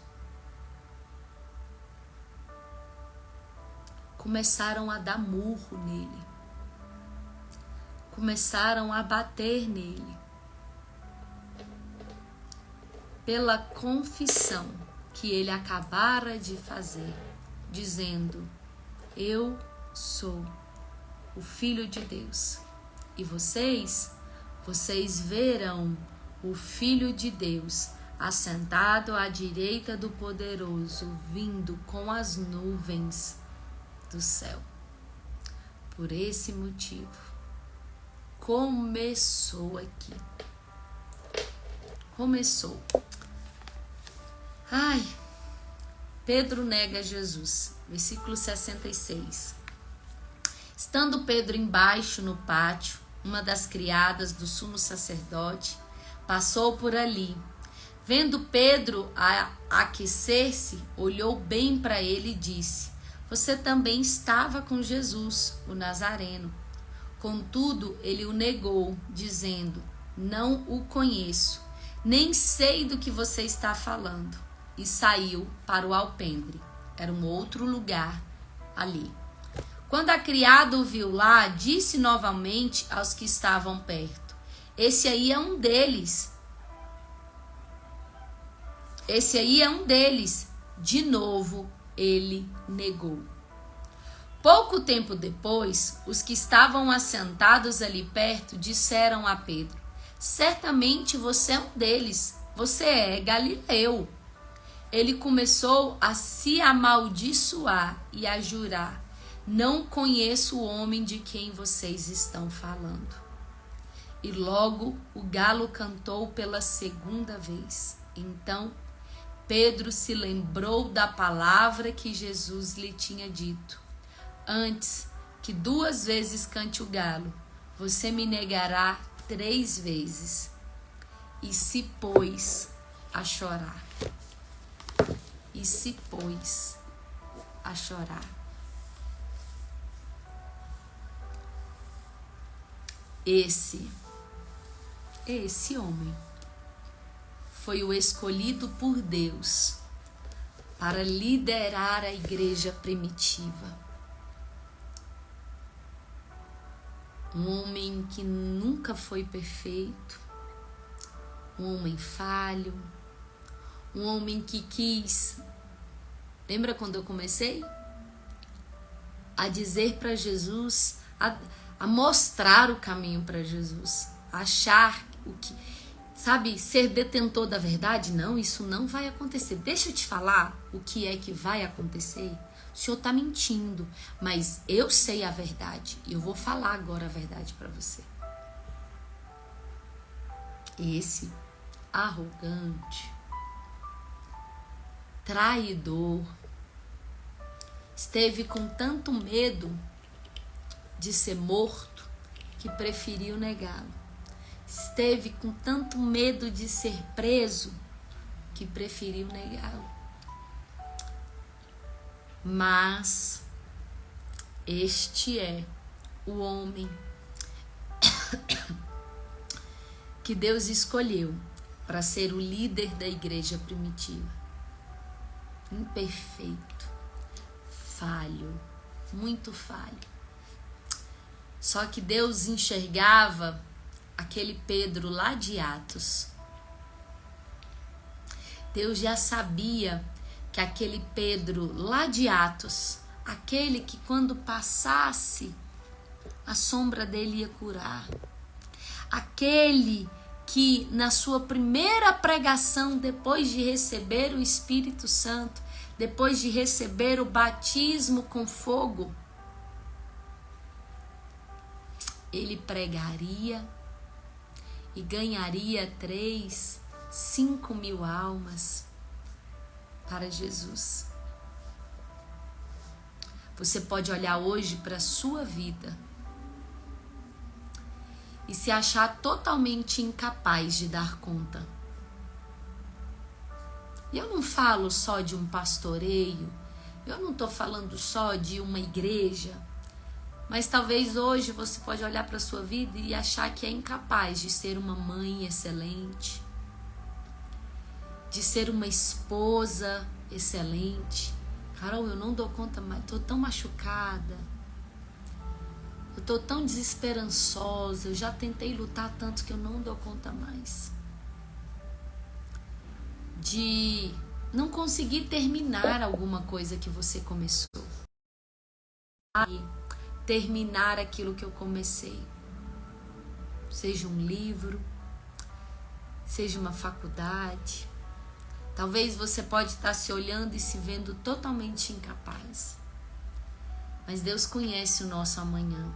Começaram a dar murro nele. Começaram a bater nele. Pela confissão que ele acabara de fazer, dizendo: eu sou o Filho de Deus. E vocês verão o Filho de Deus assentado à direita do Poderoso, vindo com as nuvens do céu. Por esse motivo, começou aqui. Começou. Pedro nega Jesus. Versículo 66. Estando Pedro embaixo no pátio, uma das criadas do sumo sacerdote passou por ali. Vendo Pedro aquecer-se, olhou bem para ele e disse: você também estava com Jesus, o Nazareno. Contudo, ele o negou, dizendo: não o conheço, nem sei do que você está falando. E saiu para o alpendre. Era um outro lugar ali. Quando a criada o viu lá, disse novamente aos que estavam perto: esse aí é um deles. Esse aí é um deles. De novo, ele negou. Pouco tempo depois, os que estavam assentados ali perto disseram a Pedro: certamente você é um deles. Você é galileu. Ele começou a se amaldiçoar e a jurar: não conheço o homem de quem vocês estão falando. E logo o galo cantou pela segunda vez. Então Pedro se lembrou da palavra que Jesus lhe tinha dito: antes que 2 vezes cante o galo, você me negará 3 vezes. E se pôs a chorar. E se pôs a chorar. Esse homem foi o escolhido por Deus para liderar a igreja primitiva. Um homem que nunca foi perfeito, um homem falho, um homem que quis, lembra quando eu comecei? A dizer para Jesus, a mostrar o caminho para Jesus, a achar o que, sabe, ser detentor da verdade. Não, isso não vai acontecer. Deixa eu te falar o que é que vai acontecer. O senhor está mentindo, mas eu sei a verdade e eu vou falar agora a verdade para você. Esse arrogante, traidor, esteve com tanto medo de ser morto que preferiu negá-lo. Esteve com tanto medo de ser preso que preferiu negá-lo. Mas este é o homem que Deus escolheu para ser o líder da igreja primitiva. Imperfeito, falho, muito falho. Só que Deus enxergava aquele Pedro lá de Atos. Deus já sabia que aquele Pedro lá de Atos, aquele que quando passasse, a sombra dele ia curar. Aquele que na sua primeira pregação, depois de receber o Espírito Santo, depois de receber o batismo com fogo, ele pregaria e ganharia 3, 5 mil almas para Jesus. Você pode olhar hoje para a sua vida e se achar totalmente incapaz de dar conta. E eu não falo só de um pastoreio, eu não estou falando só de uma igreja, mas talvez hoje você pode olhar para a sua vida e achar que é incapaz de ser uma mãe excelente, de ser uma esposa excelente. Carol, eu não dou conta mais, estou tão machucada, eu estou tão desesperançosa, eu já tentei lutar tanto que eu não dou conta mais. De não conseguir terminar alguma coisa que você começou. Terminar aquilo que eu comecei. Seja um livro, seja uma faculdade. Talvez você pode estar se olhando e se vendo totalmente incapaz. Mas Deus conhece o nosso amanhã.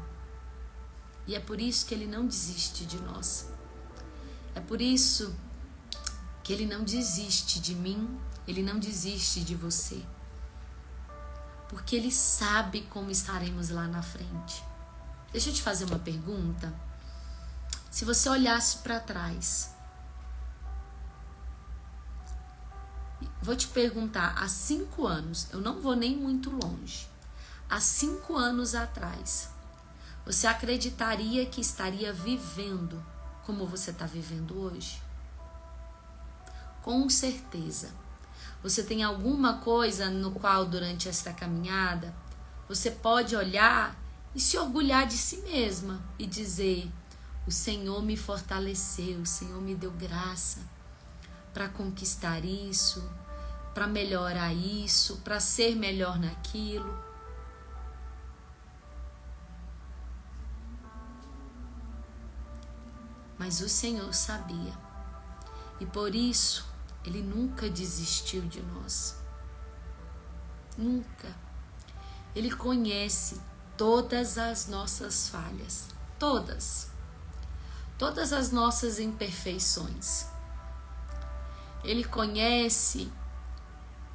E é por isso que Ele não desiste de nós. É por isso que Ele não desiste de mim, Ele não desiste de você. Porque Ele sabe como estaremos lá na frente. Deixa eu te fazer uma pergunta. Se você olhasse para trás, vou te perguntar, há 5 anos, eu não vou nem muito longe, há 5 anos atrás, você acreditaria que estaria vivendo como você está vivendo hoje? Com certeza. Você tem alguma coisa no qual durante esta caminhada você pode olhar e se orgulhar de si mesma e dizer: o Senhor me fortaleceu, o Senhor me deu graça para conquistar isso, para melhorar isso, para ser melhor naquilo. Mas o Senhor sabia e por isso Ele nunca desistiu de nós. Nunca. Ele conhece todas as nossas falhas. Todas. Todas as nossas imperfeições. Ele conhece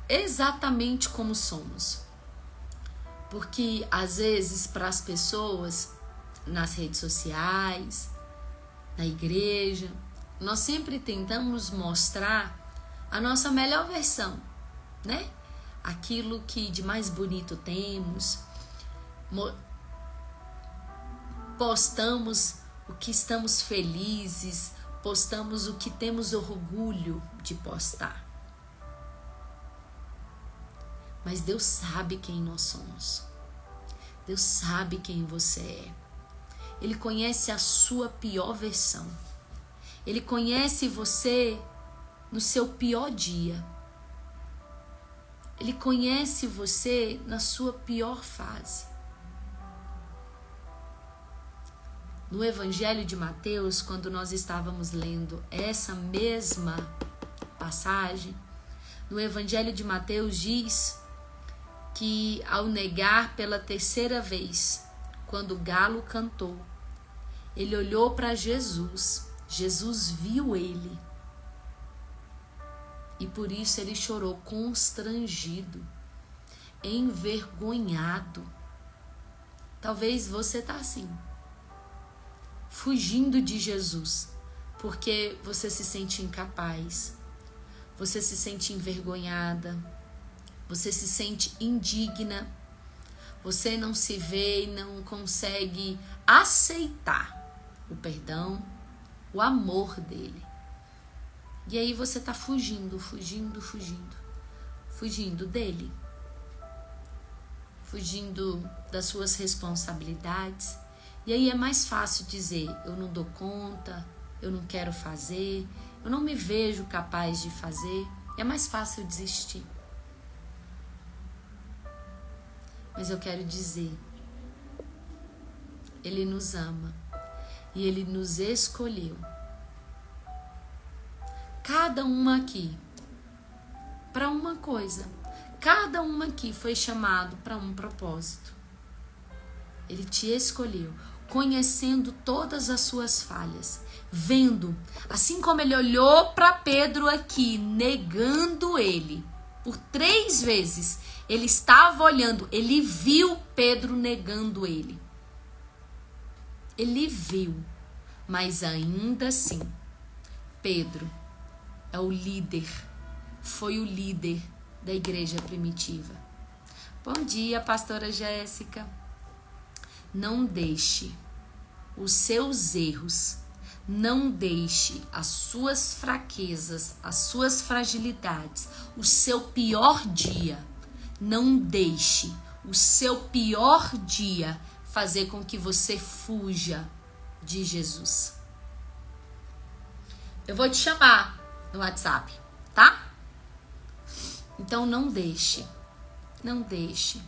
exatamente como somos. Porque às vezes para as pessoas, nas redes sociais, na igreja, nós sempre tentamos mostrar a nossa melhor versão, né? Aquilo que de mais bonito temos. Postamos o que estamos felizes, postamos o que temos orgulho de postar. Mas Deus sabe quem nós somos. Deus sabe quem você é. Ele conhece a sua pior versão. Ele conhece você no seu pior dia. Ele conhece você na sua pior fase. No Evangelho de Mateus, quando nós estávamos lendo essa mesma passagem, no Evangelho de Mateus diz que ao negar pela 3ª vez, quando o galo cantou, ele olhou para Jesus. Jesus viu ele. E por isso ele chorou constrangido, envergonhado. Talvez você está assim, fugindo de Jesus, porque você se sente incapaz, você se sente envergonhada, você se sente indigna, você não se vê e não consegue aceitar o perdão, o amor dele. E aí você está fugindo dele, fugindo das suas responsabilidades. E aí é mais fácil dizer: eu não dou conta, eu não quero fazer, eu não me vejo capaz de fazer. É mais fácil desistir. Mas eu quero dizer, Ele nos ama e Ele nos escolheu. Cada uma aqui para uma coisa. Cada uma aqui foi chamado para um propósito. Ele te escolheu, conhecendo todas as suas falhas, vendo, assim como ele olhou para Pedro aqui, negando ele por 3 vezes. Ele estava olhando, ele viu Pedro negando ele. Ele viu Mas ainda assim, Pedro é o líder, foi o líder da igreja primitiva. Bom dia, pastora Jéssica. Não deixe os seus erros, não deixe as suas fraquezas, as suas fragilidades, o seu pior dia, não deixe o seu pior dia fazer com que você fuja de Jesus. Eu vou te chamar no WhatsApp, tá? Então não deixe, não deixe,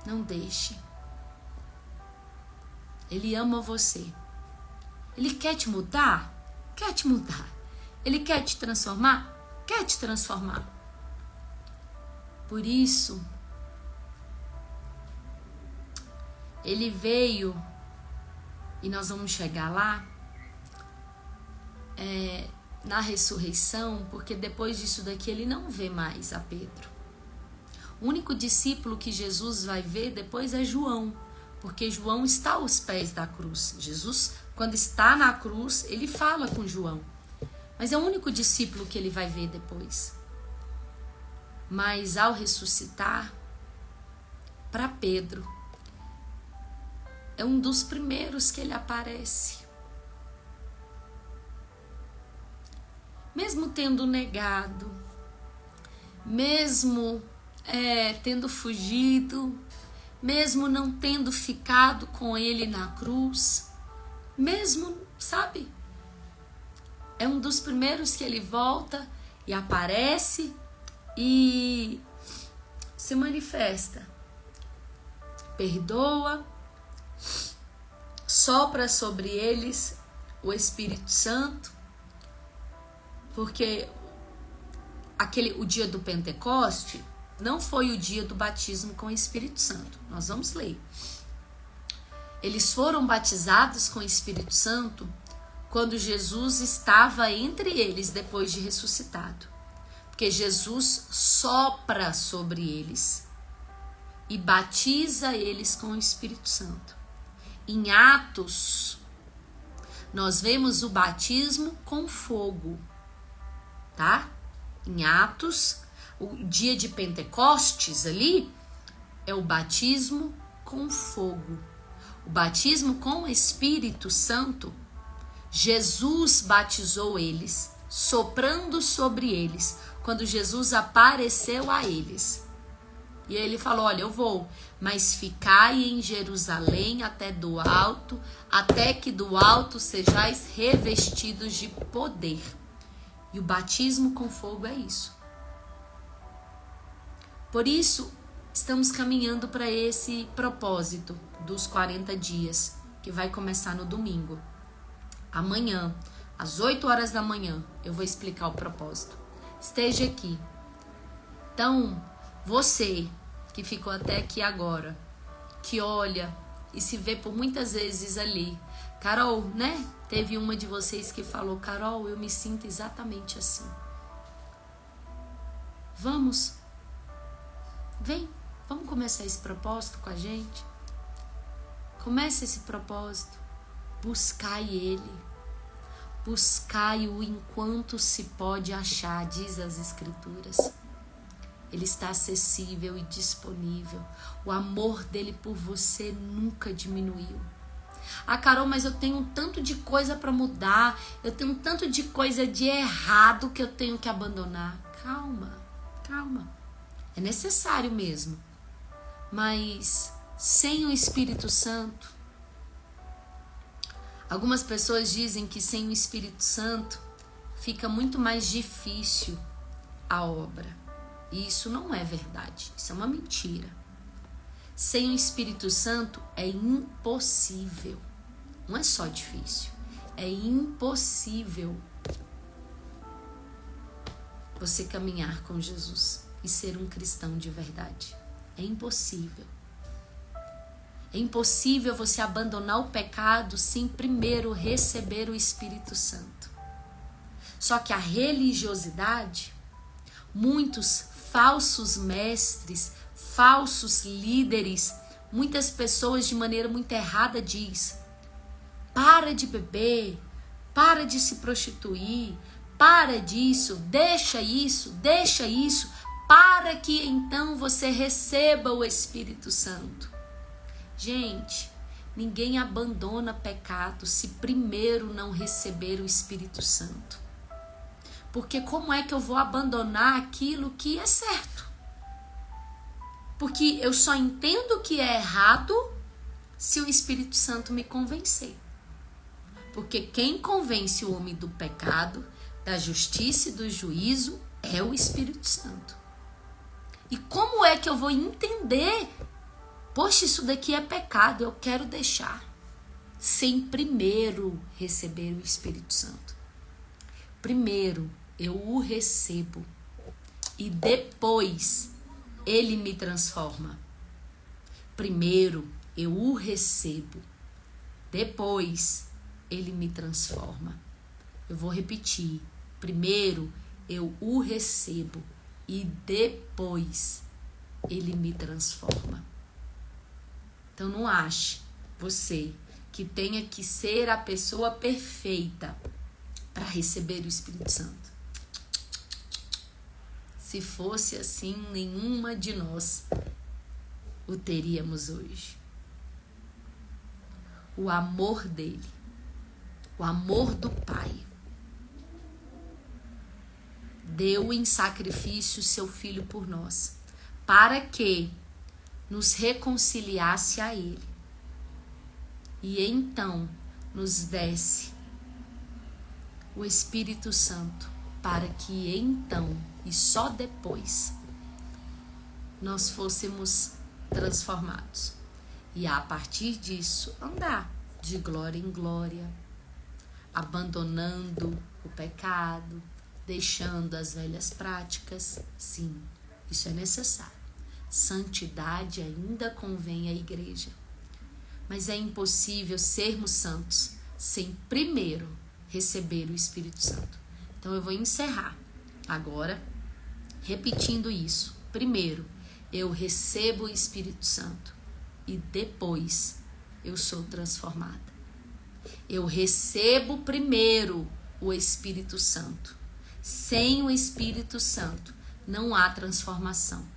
não deixe. Ele ama você. Ele quer te mudar? Quer te mudar. Ele quer te transformar? Quer te transformar. Por isso, ele veio, e nós vamos chegar lá, na ressurreição, porque depois disso daqui ele não vê mais a Pedro. O único discípulo que Jesus vai ver depois é João, porque João está aos pés da cruz. Jesus, quando está na cruz, ele fala com João, mas é o único discípulo que ele vai ver depois. Mas ao ressuscitar, para Pedro, é um dos primeiros que ele aparece. Mesmo tendo negado, mesmo tendo fugido, mesmo não tendo ficado com ele na cruz, mesmo, sabe? É um dos primeiros que ele volta e aparece e se manifesta. Perdoa, sopra sobre eles o Espírito Santo, porque o dia do Pentecoste não foi o dia do batismo com o Espírito Santo. Nós vamos ler. Eles foram batizados com o Espírito Santo quando Jesus estava entre eles depois de ressuscitado. Porque Jesus sopra sobre eles e batiza eles com o Espírito Santo. Em Atos, nós vemos o batismo com fogo, tá? Em Atos, o dia de Pentecostes ali é o batismo com fogo. O batismo com o Espírito Santo, Jesus batizou eles, soprando sobre eles, quando Jesus apareceu a eles. E ele falou, olha, eu vou, mas ficai em Jerusalém até que do alto sejais revestidos de poder. E o batismo com fogo é isso. Por isso, estamos caminhando para esse propósito dos 40 dias, que vai começar no domingo. Amanhã, às 8 horas da manhã, eu vou explicar o propósito. Esteja aqui. Então, você que ficou até aqui agora, que olha e se vê por muitas vezes ali. Carol, né? Teve uma de vocês que falou, Carol, eu me sinto exatamente assim. Vamos. Vem, vamos começar esse propósito com a gente. Comece esse propósito. Buscai ele. Buscai-o enquanto se pode achar, diz as Escrituras. Ele está acessível e disponível. O amor dele por você nunca diminuiu. Ah, Carol, mas eu tenho um tanto de coisa para mudar. Eu tenho um tanto de coisa de errado que eu tenho que abandonar. Calma, calma. É necessário mesmo. Mas sem o Espírito Santo, algumas pessoas dizem que sem o Espírito Santo fica muito mais difícil a obra. E isso não é verdade. Isso é uma mentira. Sem o Espírito Santo é impossível. Não é só difícil. É impossível você caminhar com Jesus e ser um cristão de verdade. É impossível. É impossível você abandonar o pecado sem primeiro receber o Espírito Santo. Só que a religiosidade, muitos falsos mestres, falsos líderes, muitas pessoas de maneira muito errada diz: para de beber, para de se prostituir, para disso, deixa isso, para que então você receba o Espírito Santo. Gente, ninguém abandona pecado se primeiro não receber o Espírito Santo. Porque como é que eu vou abandonar aquilo que é certo? Porque eu só entendo que é errado se o Espírito Santo me convencer. Porque quem convence o homem do pecado, da justiça e do juízo é o Espírito Santo. E como é que eu vou entender? Poxa, isso daqui é pecado, eu quero deixar. Sem primeiro receber o Espírito Santo. Primeiro eu o recebo e depois ele me transforma. Primeiro eu o recebo, depois ele me transforma. Eu vou repetir. Primeiro eu o recebo e depois ele me transforma. Então não ache você que tenha que ser a pessoa perfeita para receber o Espírito Santo. Se fosse assim, nenhuma de nós o teríamos hoje. O amor dele, o amor do Pai, deu em sacrifício seu Filho por nós, para que nos reconciliasse a ele e então nos desse o Espírito Santo, para que então e só depois nós fôssemos transformados e a partir disso andar de glória em glória, abandonando o pecado, deixando as velhas práticas. Sim, isso é necessário. Santidade ainda convém à igreja. Mas é impossível sermos santos sem primeiro receber o Espírito Santo. Então eu vou encerrar agora repetindo isso. Primeiro, eu recebo o Espírito Santo e depois eu sou transformada. Eu recebo primeiro o Espírito Santo. Sem o Espírito Santo não há transformação.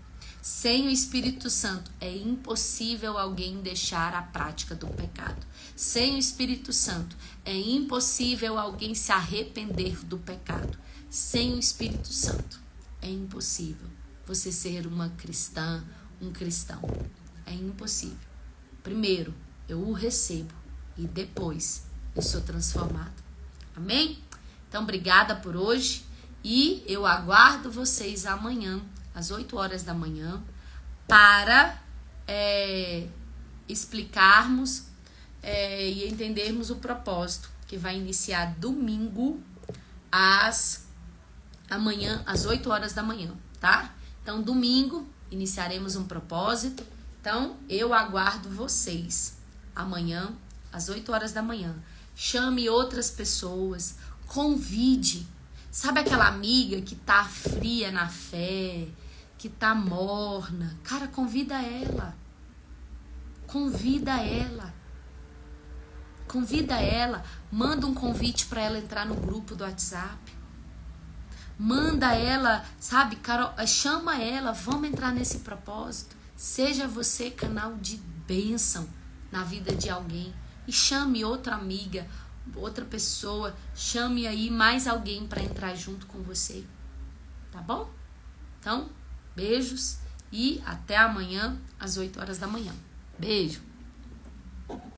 Sem o Espírito Santo é impossível alguém deixar a prática do pecado. Sem o Espírito Santo é impossível alguém se arrepender do pecado. Sem o Espírito Santo é impossível você ser uma cristã, um cristão. É impossível. Primeiro eu o recebo e depois eu sou transformado. Amém? Então, obrigada por hoje e eu aguardo vocês amanhã, às 8 horas da manhã, para explicarmos e entendermos o propósito que vai iniciar domingo amanhã, às 8 horas da manhã, tá? Então, domingo, iniciaremos um propósito. Então, eu aguardo vocês amanhã, às 8 horas da manhã. Chame outras pessoas, convide. Sabe aquela amiga que tá fria na fé, que tá morna? Cara, convida ela. Convida ela. Convida ela. Manda um convite para ela entrar no grupo do WhatsApp. Manda ela, sabe, Carol, chama ela, vamos entrar nesse propósito. Seja você canal de bênção na vida de alguém. E chame outra amiga, outra pessoa, chame aí mais alguém para entrar junto com você. Tá bom? Então, beijos e até amanhã às 8 horas da manhã. Beijo!